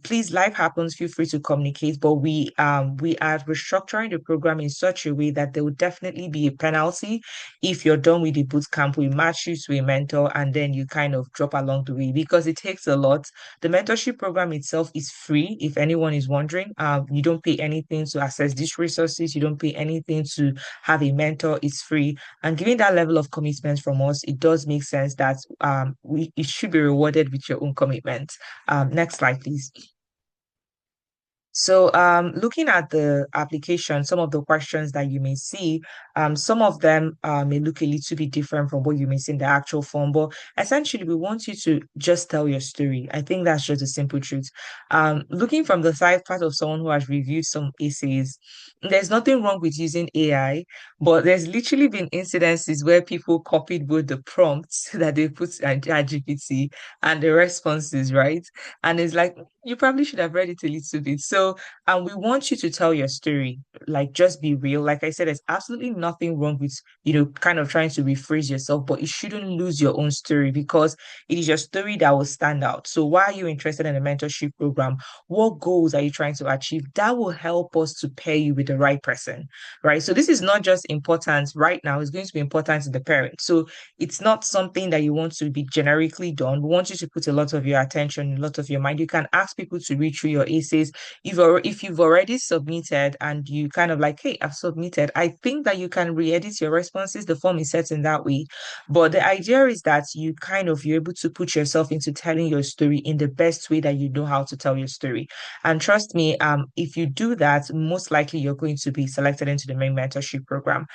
please, life happens, feel free to communicate. But we are restructuring the program in such a way that there will definitely be a penalty if you're done with the boot camp. We match you to a mentor and then you kind of drop along the way, because it takes a lot. The mentorship program itself is free, if anyone is wondering. You don't pay anything to access these resources, you don't pay anything to have a mentor, it's free. And given that level of commitment from us, it does make sense that it should be rewarded with your own commitment. Next slide, please. So, looking at the application, some of the questions that you may see, some of them may look a little bit different from what you may see in the actual form, but essentially, we want you to just tell your story. I think that's just the simple truth. Looking from the side part of someone who has reviewed some essays, there's nothing wrong with using AI, but there's literally been incidences where people copied both the prompts that they put in ChatGPT and the responses, right? And it's like, you probably should have read it a little bit. So, and we want you to tell your story, like just be real. Like I said, there's absolutely nothing wrong with, kind of trying to rephrase yourself, but you shouldn't lose your own story, because it is your story that will stand out. So why are you interested in a mentorship program? What goals are you trying to achieve? That will help us to pair you with the right person, right? So this is not just important right now, it's going to be important to the parent. So it's not something that you want to be generically done. We want you to put a lot of your attention, a lot of your mind. You can ask people to read through your essays. If you've already submitted and you kind of like, hey, I've submitted, I think that you can re-edit your responses. The form is set in that way. But the idea is that you're able to put yourself into telling your story in the best way that you know how to tell your story. And trust me, if you do that, most likely you're going to be selected into the main mentorship program.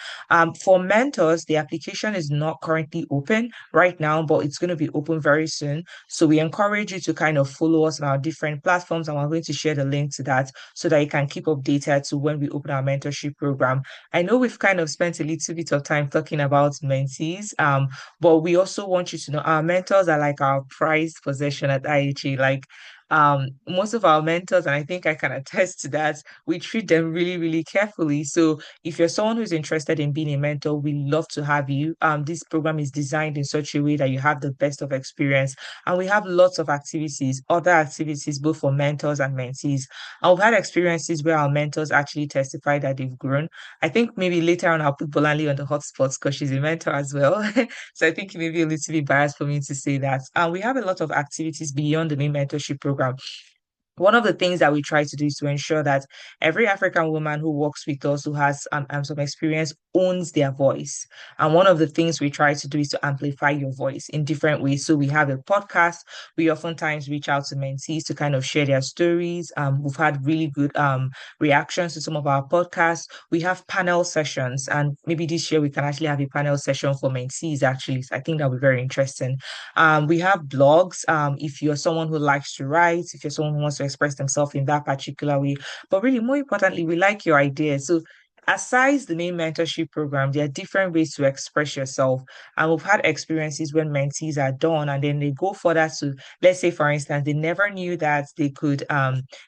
For mentors, the application is not currently open right now, but it's going to be open very soon. So we encourage you to kind of follow us on our different platforms, and we're going to share the link to that so that you can keep updated to when we open our mentorship program. I know we've kind of spent a little bit of time talking about mentees, but we also want you to know our mentors are like our prized possession at IHA. Like, Most of our mentors, and I think I can attest to that, we treat them really, really carefully. So if you're someone who's interested in being a mentor, we love to have you. This program is designed in such a way that you have the best of experience. And we have lots of activities, other activities, both for mentors and mentees. And we've had experiences where our mentors actually testify that they've grown. I think maybe later on I'll put Bolanli on the hot spots because she's a mentor as well. So I think it may be a little bit biased for me to say that. And we have a lot of activities beyond the main mentorship program. One of the things that we try to do is to ensure that every African woman who works with us, who has some experience, owns their voice. And one of the things we try to do is to amplify your voice in different ways. So we have a podcast. We oftentimes reach out to mentees to kind of share their stories. We've had really good reactions to some of our podcasts. We have panel sessions, and maybe this year we can actually have a panel session for mentees. Actually, so I think that'll be very interesting. We have blogs. If you're someone who likes to write, if you're someone who wants to express themselves in that particular way, but really more importantly, we like your ideas. So aside the main mentorship program, there are different ways to express yourself. And we've had experiences when mentees are done and then they go further to, let's say, for instance, they never knew that they could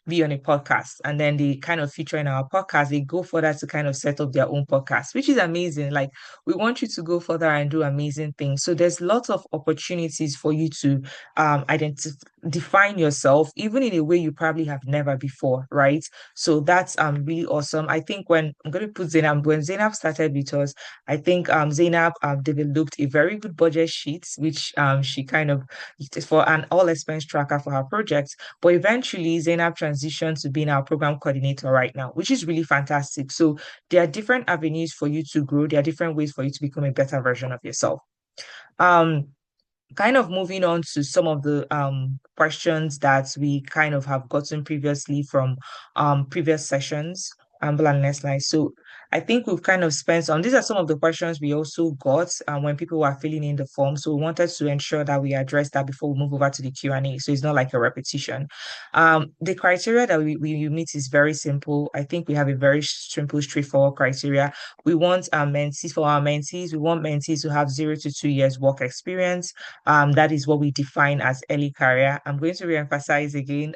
be on a podcast. And then they kind of feature in our podcast, they go further to kind of set up their own podcast, which is amazing. Like, we want you to go further and do amazing things. So there's lots of opportunities for you to define yourself, even in a way you probably have never before, right? So that's really awesome. I think when I'm going to put Zainab, when Zainab started with us, I think Zainab developed a very good budget sheet, which she kind of for an all expense tracker for her project. But eventually, Zainab transitioned to being our program coordinator right now, which is really fantastic. So there are different avenues for you to grow. There are different ways for you to become a better version of yourself. Um, Kind of moving on to some of the questions that we kind of have gotten previously from previous sessions. And next slide. So I think we've kind of spent on these are some of the questions we also got when people were filling in the form. So we wanted to ensure that we address that before we move over to the Q&A. So it's not like a repetition. The criteria that we meet is very simple. I think we have a very simple, straightforward criteria. We want our mentees for our mentees. We want mentees to have 0 to 2 years work experience. That is what we define as early career. I'm going to reemphasize again.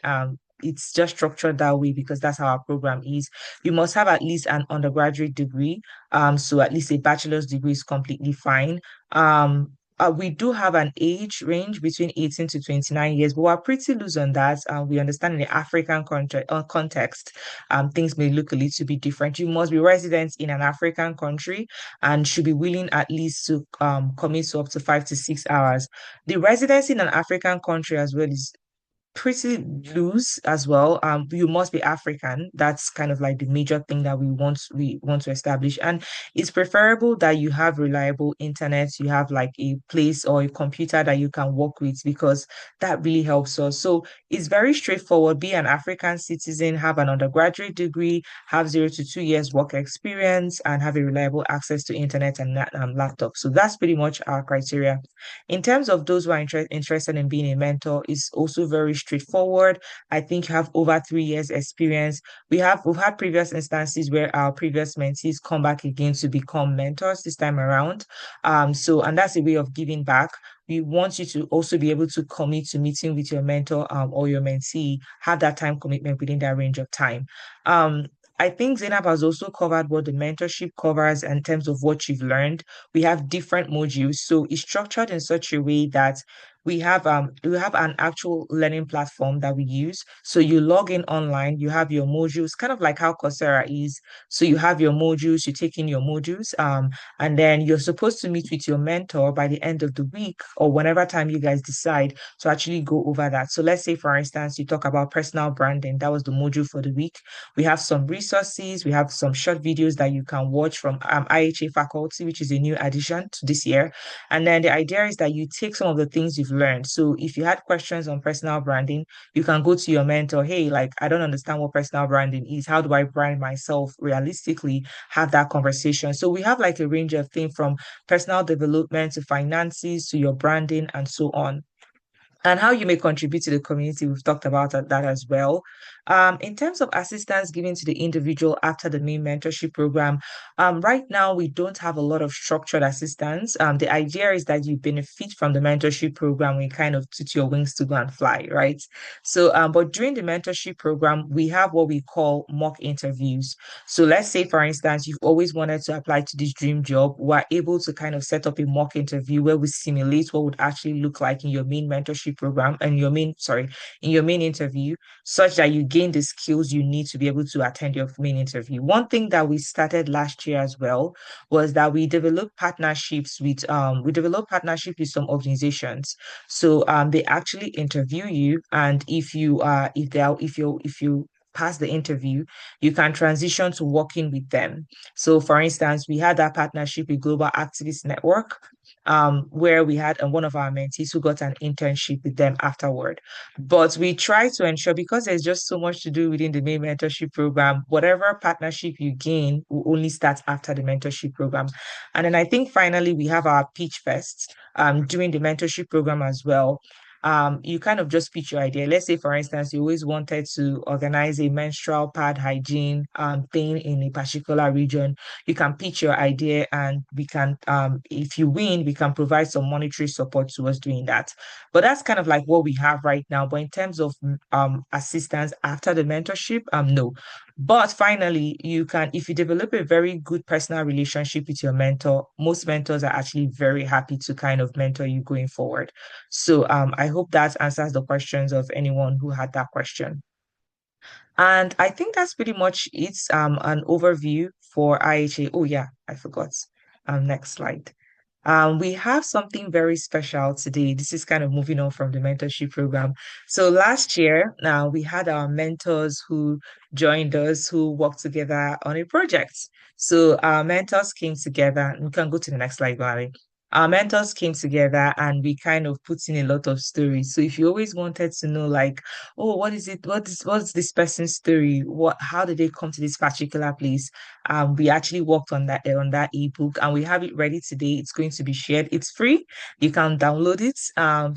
It's just structured that way because that's how our program is. You must have at least an undergraduate degree. So at least a bachelor's degree is completely fine. We do have an age range between 18 to 29 years, but we're pretty loose on that. We understand in the African context, things may look a little bit different. You must be resident in an African country and should be willing at least to commit to up to 5 to 6 hours. The residency in an African country as well is pretty loose as well. You must be African. That's kind of like the major thing that we want to establish. And it's preferable that you have reliable internet, you have like a place or a computer that you can work with because that really helps us. So it's very straightforward. Be an African citizen, have an undergraduate degree, have 0 to 2 years work experience, and have a reliable access to internet and laptop. So that's pretty much our criteria. In terms of those who are interested in being a mentor, is also very straightforward. I think you have over 3 years experience. We've had previous instances where our previous mentees come back again to become mentors this time around. And that's a way of giving back. We want you to also be able to commit to meeting with your mentor or your mentee, have that time commitment within that range of time. I think Zainab has also covered what the mentorship covers in terms of what you've learned. We have different modules, so it's structured in such a way that we have an actual learning platform that we use. So you log in online, you have your modules, kind of like how Coursera is. So you have your modules, you take in your modules, and then you're supposed to meet with your mentor by the end of the week or whenever time you guys decide to actually go over that. So let's say, for instance, you talk about personal branding. That was the module for the week. We have some resources, we have some short videos that you can watch from IHA faculty, which is a new addition to this year. And then the idea is that you take some of the things you've learned. So if you had questions on personal branding, you can go to your mentor. Hey, like, I don't understand what personal branding is. How do I brand myself realistically? Have that conversation. So we have like a range of things from personal development to finances to your branding and so on. And how you may contribute to the community. We've talked about that as well. In terms of assistance given to the individual after the main mentorship program, right now we don't have a lot of structured assistance. The idea is that you benefit from the mentorship program when you kind of toot your wings to go and fly, right? So, but during the mentorship program, we have what we call mock interviews. So let's say, for instance, you've always wanted to apply to this dream job. We're able to kind of set up a mock interview where we simulate what would actually look like in your main mentorship program and in your main interview, such that you gain the skills you need to be able to attend your main interview. One thing that we started last year as well was that we developed partnership with some organizations. So they actually interview you, and if you pass the interview, you can transition to working with them. So for instance, we had that partnership with Global Activist Network, where we had one of our mentees who got an internship with them afterward. But we try to ensure, because there's just so much to do within the main mentorship program, whatever partnership you gain will only start after the mentorship program. And then I think finally we have our pitch fest during the mentorship program as well. You kind of just pitch your idea. Let's say, for instance, you always wanted to organize a menstrual pad hygiene thing in a particular region. You can pitch your idea, and we can, if you win, we can provide some monetary support towards doing that. But that's kind of like what we have right now. But in terms of assistance after the mentorship, no. But finally, you can, if you develop a very good personal relationship with your mentor, most mentors are actually very happy to kind of mentor you going forward. So I hope that answers the questions of anyone who had that question. And I think that's pretty much it. An overview for IHA. Oh yeah, I forgot. Next slide. We have something very special today. This is kind of moving on from the mentorship program. So last year, now we had our mentors who joined us, who worked together on a project. So our mentors came together. You can go to the next slide, Gary. Our mentors came together and we kind of put in a lot of stories. So if you always wanted to know, like, oh, what is it? What's this person's story? How did they come to this particular place? We actually worked on that ebook, and we have it ready today. It's going to be shared. It's free. You can download it.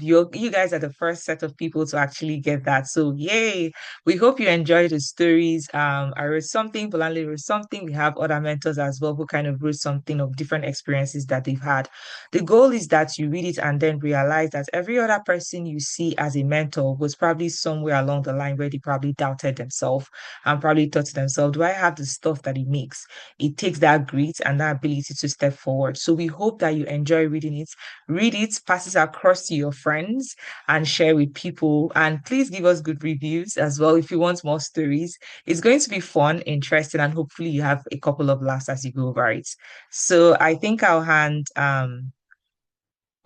You guys are the first set of people to actually get that. So yay! We hope you enjoy the stories. I wrote something, Bolanle wrote something. We have other mentors as well who kind of wrote something of different experiences that they've had. The goal is that you read it and then realize that every other person you see as a mentor was probably somewhere along the line where they probably doubted themselves and probably thought to themselves, do I have the stuff that it makes? It takes that grit and that ability to step forward. So we hope that you enjoy reading it. Read it, pass it across to your friends and share with people. And please give us good reviews as well if you want more stories. It's going to be fun, interesting, and hopefully you have a couple of laughs as you go over it. So I think I'll hand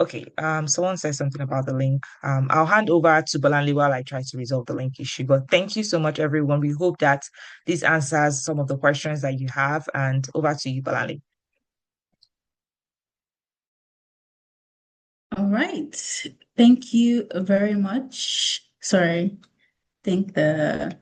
okay, someone said something about the link. I'll hand over to Balanli while I try to resolve the link issue. But thank you so much, everyone. We hope that this answers some of the questions that you have. And over to you, Balanli. All right. Thank you very much. Sorry. Think okay,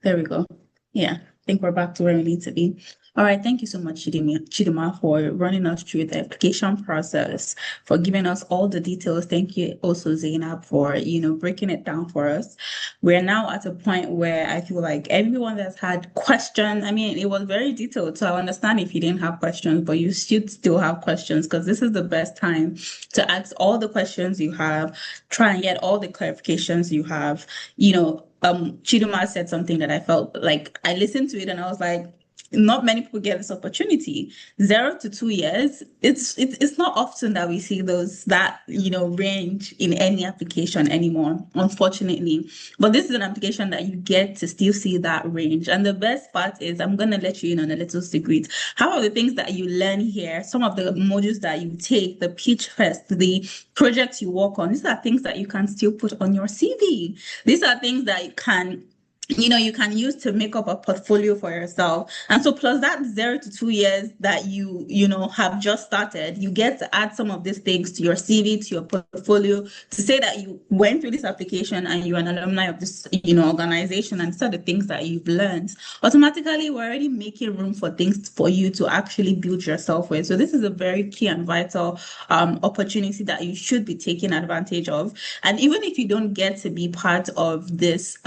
there we go. Yeah, I think we're back to where we need to be. All right, thank you so much, Chidima, for running us through the application process, for giving us all the details. Thank you also, Zainab, for, breaking it down for us. We're now at a point where I feel like everyone that's had questions, I mean, it was very detailed, so I understand if you didn't have questions, but you should still have questions because this is the best time to ask all the questions you have, try and get all the clarifications you have. Chiduma said something that I felt like I listened to it and I was like, not many people get this opportunity. 0 to 2 years, it's not often that we see that range in any application anymore, unfortunately. But this is an application that you get to still see that range. And the best part is, I'm gonna let you in on a little secret. How are the things that you learn here, some of the modules that you take, the pitch fest, the projects you work on, these are things that you can still put on your CV. These are things that you can use to make up a portfolio for yourself. And so plus that 0 to 2 years that have just started, you get to add some of these things to your CV, to your portfolio, to say that you went through this application and you're an alumni of this, organization, and some of the things that you've learned. Automatically, we're already making room for things for you to actually build yourself with. So this is a very key and vital opportunity that you should be taking advantage of. And even if you don't get to be part of this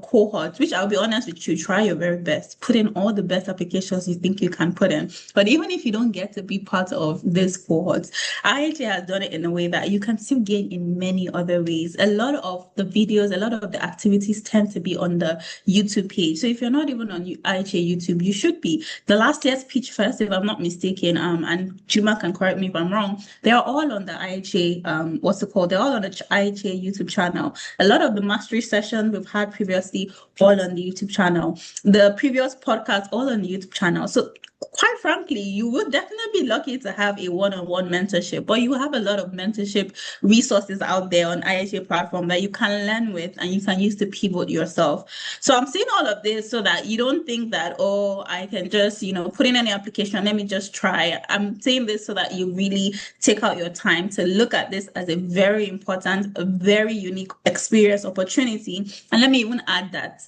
cohort, which I'll be honest with you, try your very best, put in all the best applications you think you can put in. But even if you don't get to be part of this cohort, IHA has done it in a way that you can still gain in many other ways. A lot of the videos, a lot of the activities tend to be on the YouTube page. So if you're not even on IHA YouTube, you should be. The last year's Pitch Fest, if I'm not mistaken, and Chima can correct me if I'm wrong, they are all on the IHA, what's it called? They're all on the IHA YouTube channel. A lot of the mastery sessions we've had previously, all on the YouTube channel. The previous podcast, all on the YouTube channel. So quite frankly, you would definitely be lucky to have a one-on-one mentorship, but you have a lot of mentorship resources out there on IHA platform that you can learn with and you can use to pivot yourself. So I'm saying all of this so that you don't think that, oh, I can just, put in any application, let me just try. I'm saying this so that you really take out your time to look at this as a very important, a very unique experience opportunity. And let me even add that,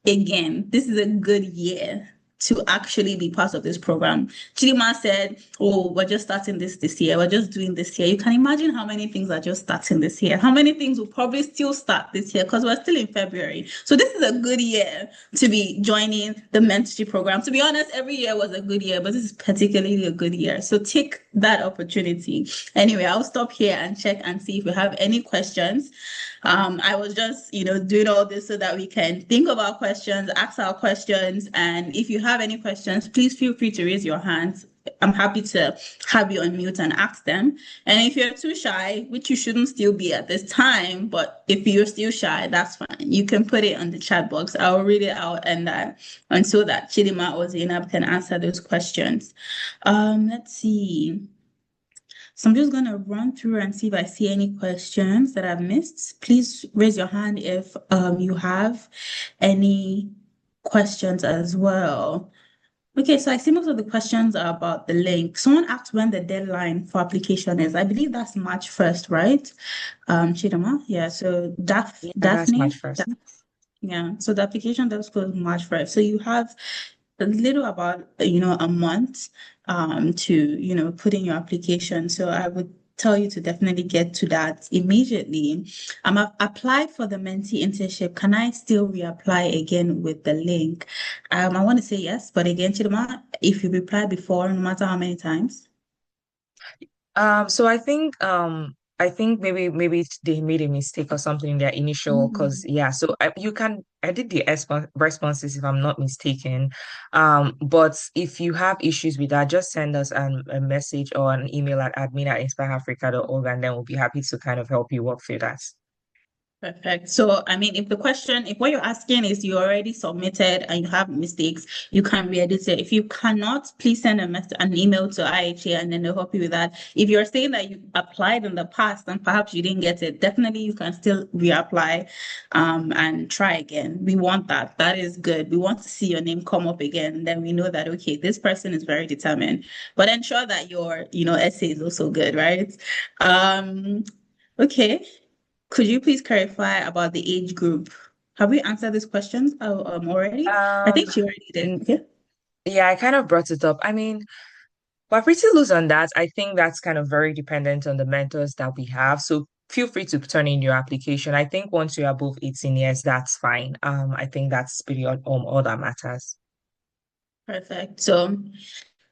again, this is a good year to actually be part of this program. Chidima said, oh, we're just starting this year. We're just doing this year. You can imagine how many things are just starting this year. How many things will probably still start this year because we're still in February. So this is a good year to be joining the mentorship program. To be honest, every year was a good year, but this is particularly a good year. So take that opportunity. Anyway, I'll stop here and check and see if you have any questions. I was just, doing all this so that we can think of our questions, ask our questions. And if you have any questions, please feel free to raise your hands. I'm happy to have you unmute and ask them. And if you're too shy, which you shouldn't still be at this time, but if you're still shy, that's fine. You can put it on the chat box. I'll read it out and so that Chidima or Zainab can answer those questions. Let's see. So I'm just going to run through and see if I see any questions that I've missed. Please raise your hand if you have any questions as well. Okay, so I see most of the questions are about the link. Someone asked when the deadline for application is. I believe that's March 1st, right? Chidama? Yeah, so Yeah, that's Daphne? March 1st. Yeah, so the application does close March 1st. So you have a little about, a month to, put in your application. So I would tell you to definitely get to that immediately. I've applied for the mentee internship. Can I still reapply again with the link? I want to say yes, but again, Chidima, if you replied before, no matter how many times. So I think maybe they made a mistake or something in their initial because yeah, so I did the responses if I'm not mistaken. But if you have issues with that, just send us a message or an email at admin@inspireafrica.org and then we'll be happy to kind of help you work through that. Perfect. So, I mean, if what you're asking is you already submitted and you have mistakes, you can re-edit it. If you cannot, please send an email to IHA and then they'll help you with that. If you're saying that you applied in the past and perhaps you didn't get it, definitely you can still reapply and try again. We want that. That is good. We want to see your name come up again. Then we know that, okay, this person is very determined. But ensure that your, essay is also good, right? Okay. Could you please clarify about the age group? Have we answered these questions already? I Um, think she already did. n- Okay. yeah, I kind of brought it up. I mean, we're pretty loose on that. I think that's kind of very dependent on the mentors that we have. So feel free to turn in your application. I think once you're above 18 years, that's fine. I think that's pretty all that matters. Perfect. So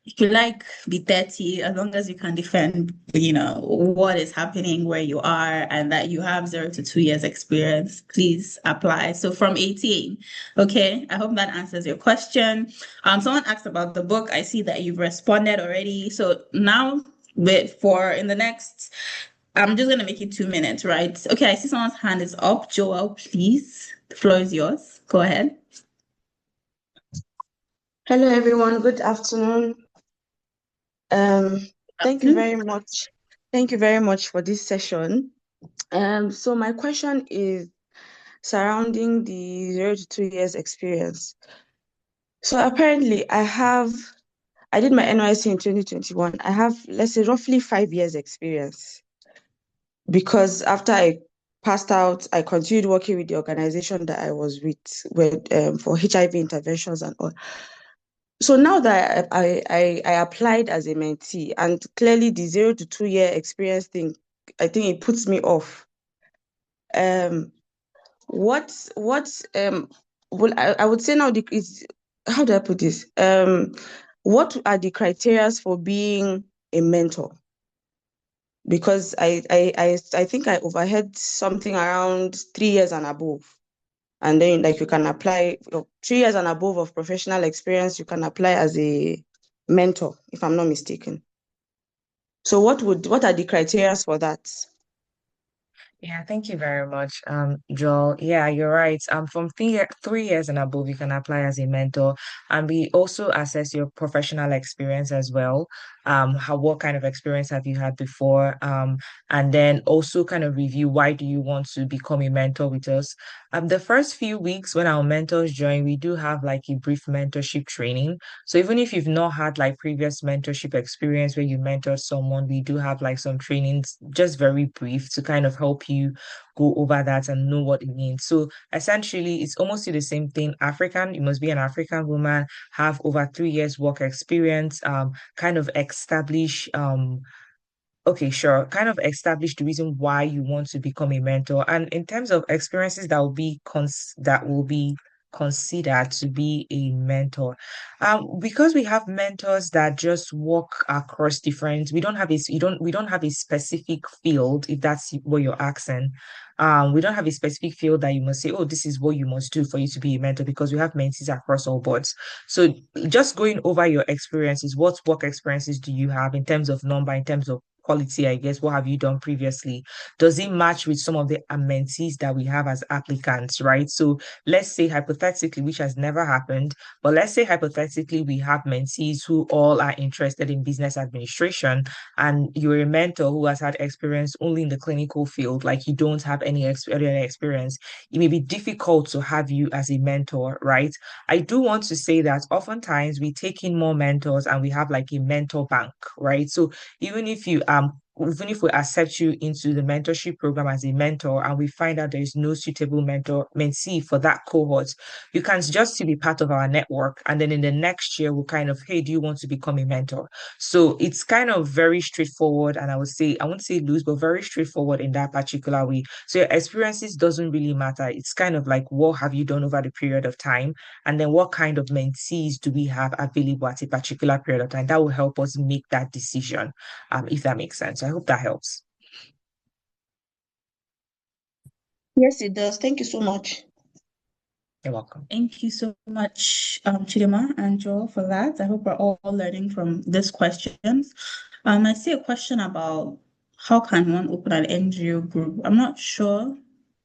if you like, be 30, as long as you can defend, what is happening where you are and that you have 0 to 2 years experience, please apply. So from 18. Okay. I hope that answers your question. Someone asked about the book. I see that you've responded already. So now in the next, I'm just gonna make it 2 minutes, right? Okay, I see someone's hand is up. Joel, please. The floor is yours. Go ahead. Hello, everyone. Good afternoon. Um, thank you very much. Thank you very much for this session. So my question is, surrounding the 0 to 2 years experience. So apparently I did my NYC in 2021. I have, let's say, roughly 5 years experience because after I passed out, I continued working with the organization that I was with for HIV interventions and all. So now that I applied as a mentee, and clearly the 0 to 2 year experience thing, I think it puts me off. Um, what well, I would say now it's, how do I put this? What are the criteria for being a mentor? Because I think I overheard something around 3 years and above. And then like you can apply 3 years and above of professional experience, you can apply as a mentor, if I'm not mistaken. So what are the criteria for that? Yeah, thank you very much, Joel. Yeah, you're right. From 3 years and above, you can apply as a mentor, and we also assess your professional experience as well. What kind of experience have you had before? And then also kind of review why do you want to become a mentor with us. The first few weeks when our mentors join, we do have like a brief mentorship training. So even if you've not had like previous mentorship experience where you mentored someone, we do have like some trainings, just very brief to kind of help you go over that and know what it means. So essentially, it's almost the same thing. African, you must be an African woman, have over 3 years work experience, kind of establish okay, sure. Kind of establish the reason why you want to become a mentor. And in terms of experiences that will be considered to be a mentor. Because we have mentors that just walk across different, we don't have a specific field, if that's what you're asking. We don't have a specific field that you must say, oh, this is what you must do for you to be a mentor, because we have mentees across all boards. So just going over your experiences, what work experiences do you have in terms of number, in terms of quality, I guess, what have you done previously? Does it match with some of the amenities that we have as applicants, right? So let's say hypothetically, which has never happened, but let's say hypothetically we have mentees who all are interested in business administration, and you're a mentor who has had experience only in the clinical field, like you don't have any experience. It may be difficult to have you as a mentor, right? I do want to say that oftentimes we take in more mentors and we have like a mentor bank, right? So even if we accept you into the mentorship program as a mentor and we find out there is no suitable mentee for that cohort, you can just still be part of our network. And then in the next year, we'll kind of, hey, do you want to become a mentor? So it's kind of very straightforward. And I won't say loose, but very straightforward in that particular way. So your experiences doesn't really matter. It's kind of like, what have you done over the period of time? And then what kind of mentees do we have available at a particular period of time? That will help us make that decision, if that makes sense. I hope that helps. Yes, it does. Thank you so much. You're welcome. Thank you so much, Chidima and Joel, for that. I hope we're all learning from these questions. I see a question about how can one open an NGO group? I'm not sure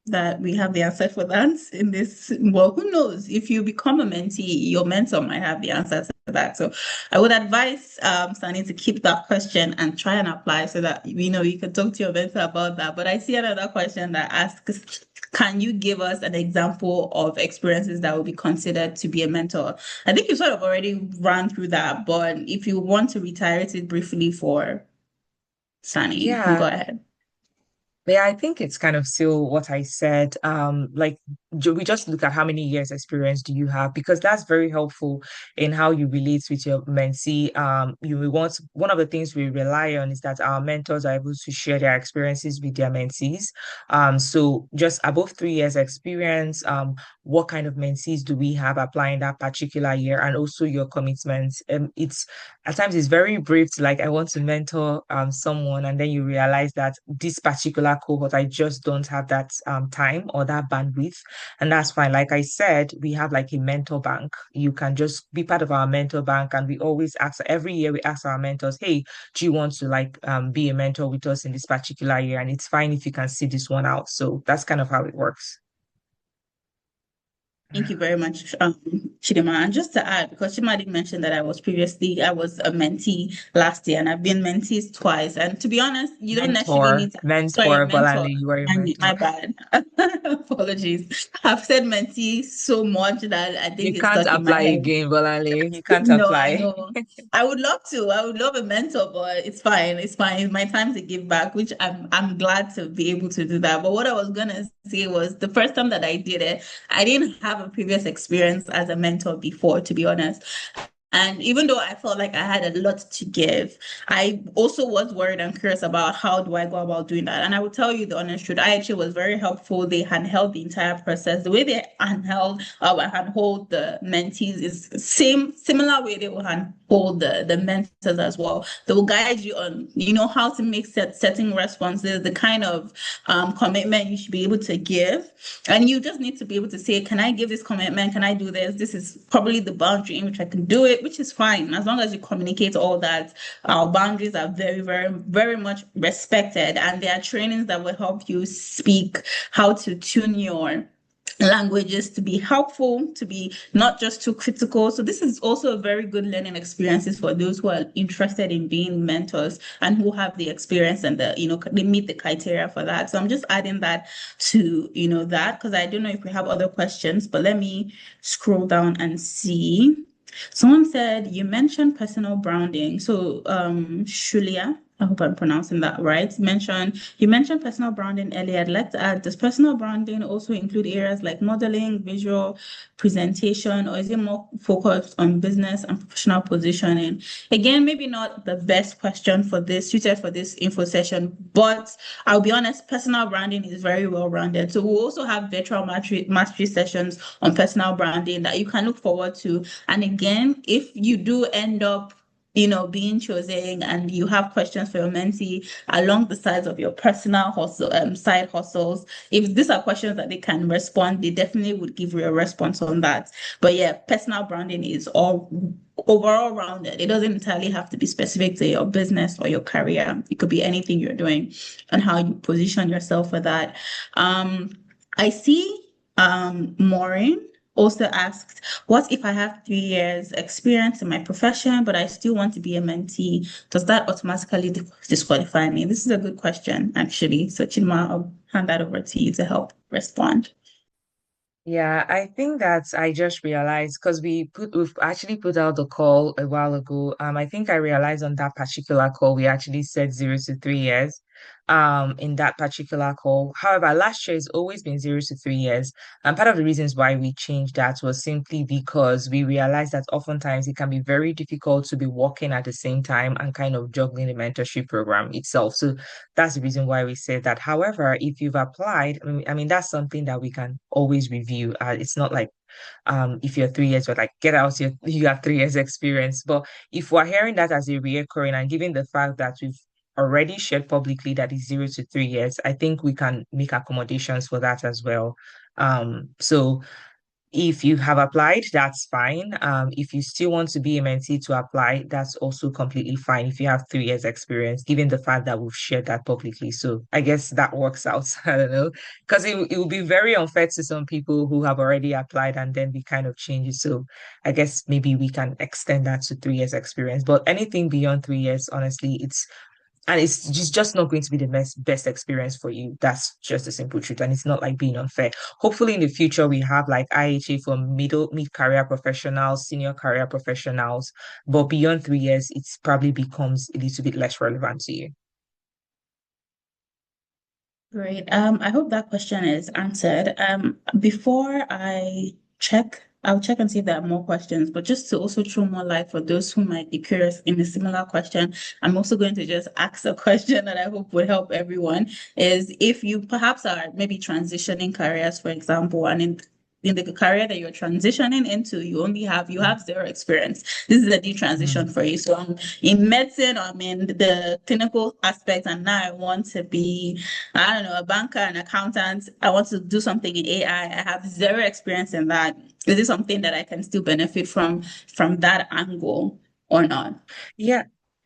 that we have the answer for that in this. Well, who knows? If you become a mentee, your mentor might have the answer to that. So I would advise Sunny to keep that question and try and apply so that you can talk to your mentor about that. But I see another question that asks, can you give us an example of experiences that will be considered to be a mentor? I think you sort of already ran through that, but if you want to reiterate it briefly for Sunny, you can go Yeah. ahead. Yeah, I think it's kind of still what I said. Like we just look at how many years experience do you have, because that's very helpful in how you relate with your mentee. One of the things we rely on is that our mentors are able to share their experiences with their mentees. So just above 3 years experience, what kind of mentees do we have applying that particular year, and also your commitments. It's at times it's very brave to like, I want to mentor someone, and then you realize that this particular cohort, I just don't have that time or that bandwidth, and that's fine. Like I said, we have like a mentor bank. You can just be part of our mentor bank, and we always ask every year, we ask our mentors, hey, do you want to like be a mentor with us in this particular year? And it's fine if you can see this one out. So that's kind of how it works. Thank you very much, Chidima. And just to add, because Chidima did mention that I was a mentee last year, and I've been mentees twice. And to be honest, you don't necessarily Mentor, need to, sorry, mentor, mentor. Bolanle, you are a My mentor. bad. Apologies. I've said mentee so much that I You think it's can't stuck in my apply head. again, Bolanle. You can't No, I apply. know. I would love to. I would love a mentor, but it's fine. It's fine. It's my time to give back, which I'm glad to be able to do that. But what I was gonna say was the first time that I did it, I didn't have a previous experience as a mentor before, to be honest. And even though I felt like I had a lot to give, I also was worried and curious about how do I go about doing that. And I will tell you the honest truth, I actually was very helpful. They handheld the entire process. The way they handhold the mentees is similar way they will handhold the mentors as well. They will guide you on, how to make setting responses, the kind of commitment you should be able to give. And you just need to be able to say, can I give this commitment? Can I do this? This is probably the boundary in which I can do it, which is fine. As long as you communicate all that, our boundaries are very, very, very much respected. And there are trainings that will help you speak how to tune your languages to be helpful, to be not just too critical. So this is also a very good learning experiences for those who are interested in being mentors and who have the experience and they meet the criteria for that. So I'm just adding that to, that because I don't know if we have other questions, but let me scroll down and see. Someone said you mentioned personal branding. So Shulia, I hope I'm pronouncing that right. You mentioned personal branding earlier. I'd like to add, does personal branding also include areas like modeling, visual presentation, or is it more focused on business and professional positioning? Again, maybe not the best question suited for this info session, but I'll be honest, personal branding is very well rounded. So we'll also have virtual mastery sessions on personal branding that you can look forward to. And again, if you do end up being chosen and you have questions for your mentee along the sides of your personal hustle, side hustles, if these are questions that they can respond, they definitely would give you a response on that. But yeah, personal branding is all overall rounded. It doesn't entirely have to be specific to your business or your career. It could be anything you're doing and how you position yourself for that. I see Maureen also asked, what if I have 3 years experience in my profession, but I still want to be a mentee? Does that automatically disqualify me? This is a good question, actually. So Chinma, I'll hand that over to you to help respond. Yeah, I think that I just realized because we've actually put out the call a while ago. I think I realized on that particular call we actually said 0 to 3 years. In that particular call. However, last year has always been 0 to 3 years. And part of the reasons why we changed that was simply because we realized that oftentimes it can be very difficult to be working at the same time and kind of juggling the mentorship program itself. So that's the reason why we said that. However, if you've applied, I mean that's something that we can always review. It's not like if you're 3 years, but like get out, you have 3 years experience. But if we're hearing that as a reoccurring and given the fact that we've already shared publicly that is 0 to 3 years, I think we can make accommodations for that as well. So if you have applied, that's fine. If you still want to be a mentee to apply, that's also completely fine if you have 3 years experience, given the fact that we've shared that publicly. So I guess that works out. I don't know, because it will be very unfair to some people who have already applied and then we kind of change it. So I guess maybe we can extend that to 3 years experience. But anything beyond 3 years, honestly, it's just not going to be the best experience for you. That's just the simple truth. And it's not like being unfair. Hopefully in the future we have like IHA for mid-career professionals, senior career professionals, but beyond 3 years, it probably becomes a little bit less relevant to you. Great. I hope that question is answered. Before I'll check and see if there are more questions, but just to also throw more light for those who might be curious in a similar question, I'm also going to just ask a question that I hope will help everyone is if you perhaps are maybe transitioning careers, for example, and in the career that you're transitioning into, you have zero experience. This is a new transition for you. So I'm in medicine, or I'm in the clinical aspect, and now I want to be, I don't know, a banker, an accountant. I want to do something in AI. I have zero experience in that. Is it something that I can still benefit from that angle or not? Yeah.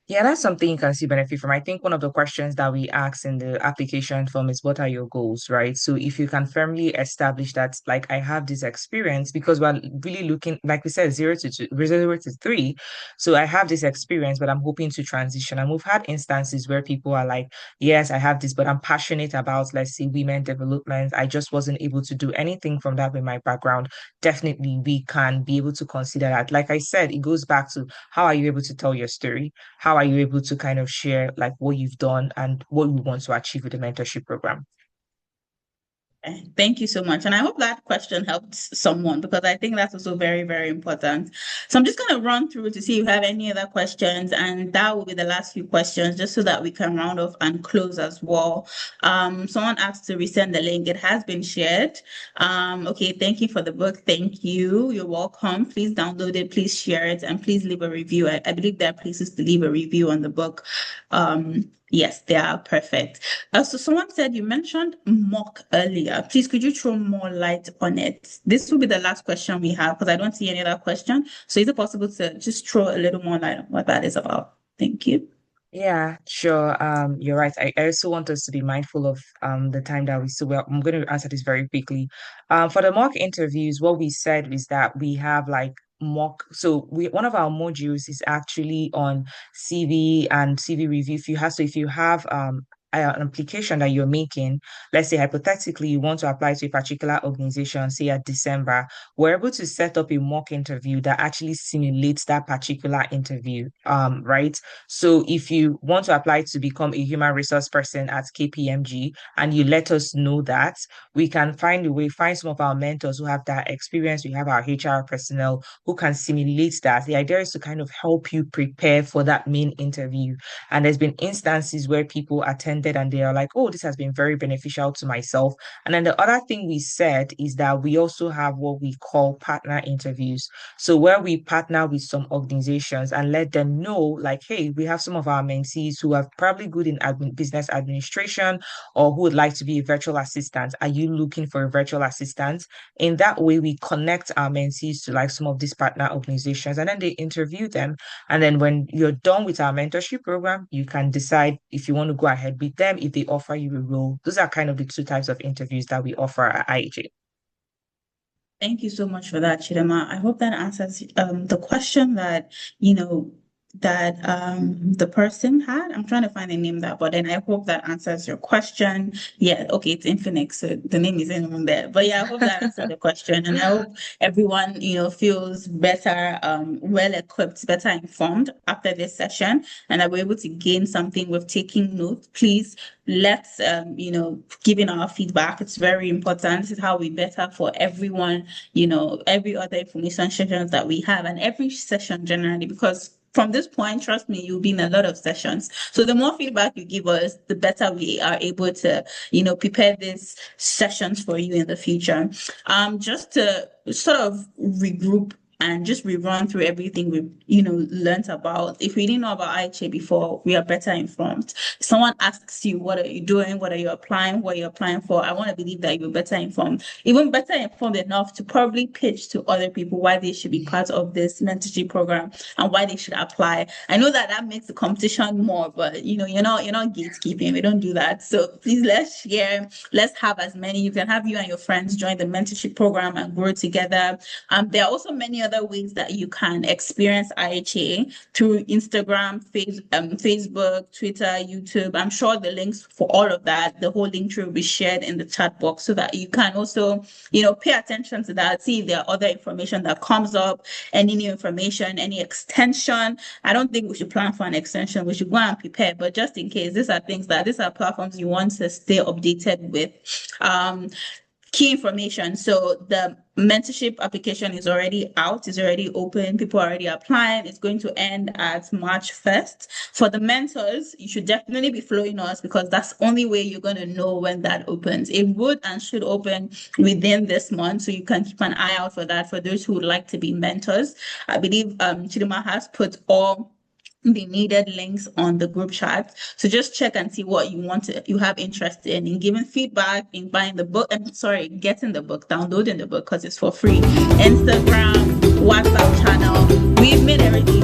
Yeah, that's something you can see benefit from. I think one of the questions that we ask in the application form is what are your goals, right? So if you can firmly establish that, like, I have this experience because we're really looking, like we said, 0 to 3. So I have this experience, but I'm hoping to transition. And we've had instances where people are like, yes, I have this, but I'm passionate about, let's say, women development. I just wasn't able to do anything from that with my background. Definitely, we can be able to consider that. Like I said, it goes back to how are you able to tell your story? How are you able to kind of share like what you've done and what you want to achieve with the mentorship program? Okay, thank you so much. And I hope that question helped someone because I think that's also very, very important. So I'm just going to run through to see if you have any other questions. And that will be the last few questions just so that we can round off and close as well. Someone asked to resend the link. It has been shared. Okay, thank you for the book. Thank you. You're welcome. Please download it. Please share it. And please leave a review. I believe there are places to leave a review on the book. Yes, they are perfect. So someone said you mentioned mock earlier. Please, could you throw more light on it? This will be the last question we have because I don't see any other question. So is it possible to just throw a little more light on what that is about? Thank you. Yeah, sure. You're right. I also want us to be mindful of the time that we so well. I'm going to answer this very quickly. For the mock interviews, what we said is that we have like mock. So we one of our modules is actually on CV and CV review. If you have an application that you're making, let's say hypothetically you want to apply to a particular organization, say at December, we're able to set up a mock interview that actually simulates that particular interview. Right. So if you want to apply to become a human resource person at KPMG and you let us know that, we can find a way, find some of our mentors who have that experience. We have our HR personnel who can simulate that. The idea is to kind of help you prepare for that main interview. And there's been instances where people attended and they are like, oh, this has been very beneficial to myself. And then the other thing we said is that we also have what we call partner interviews. So where we partner with some organizations and let them know, like, hey, we have some of our mentees who are probably good in business administration or who would like to be a virtual assistant. Are you looking for a virtual assistant? In that way, we connect our mentees to like some of these partner organizations and then they interview them. And then when you're done with our mentorship program, you can decide if you want to go ahead with them, if they offer you a role. Those are kind of the two types of interviews that we offer at IHA. Thank you so much for that, Chidema. I hope that answers the question that, the person had. I'm trying to find the name that, but then I hope that answers your question. Yeah, okay, it's Infinix, so the name is in there. But yeah, I hope that answered the question. And I hope everyone, feels better, well equipped, better informed after this session, and that we're able to gain something with taking notes. Please let's give in our feedback. It's very important. This is how we better for everyone, every other information sessions that we have and every session generally, because from this point, trust me, you'll be in a lot of sessions. So the more feedback you give us, the better we are able to, prepare these sessions for you in the future. Just to sort of regroup and just rerun through everything we've, learned about. If we didn't know about IHA before, we are better informed. If someone asks you, what are you doing? What are you applying? What are you applying for? I want to believe that you're better informed, even better informed enough to probably pitch to other people why they should be part of this mentorship program and why they should apply. I know that makes the competition more, but you're not gatekeeping. We don't do that. So please, let's share. Let's have as many. You can have you and your friends join the mentorship program and grow together. There are also many other ways that you can experience IHA through Instagram, Facebook, Twitter, YouTube. I'm sure the links for all of that, the whole link tree will be shared in the chat box so that you can also, pay attention to that, see if there are other information that comes up, any new information, any extension. I don't think we should plan for an extension. We should go and prepare, but just in case, these are platforms you want to stay updated with. Key information. So the mentorship application is already out, is already open. People are already applying. It's going to end at March 1st. For the mentors, you should definitely be following us because that's the only way you're going to know when that opens. It would and should open within this month. So you can keep an eye out for that for those who would like to be mentors. I believe Chidima has put all the needed links on the group chat. So just check and see what you have interest in giving feedback, in buying the book, getting the book, downloading the book because it's for free. Instagram, WhatsApp channel. We've made everything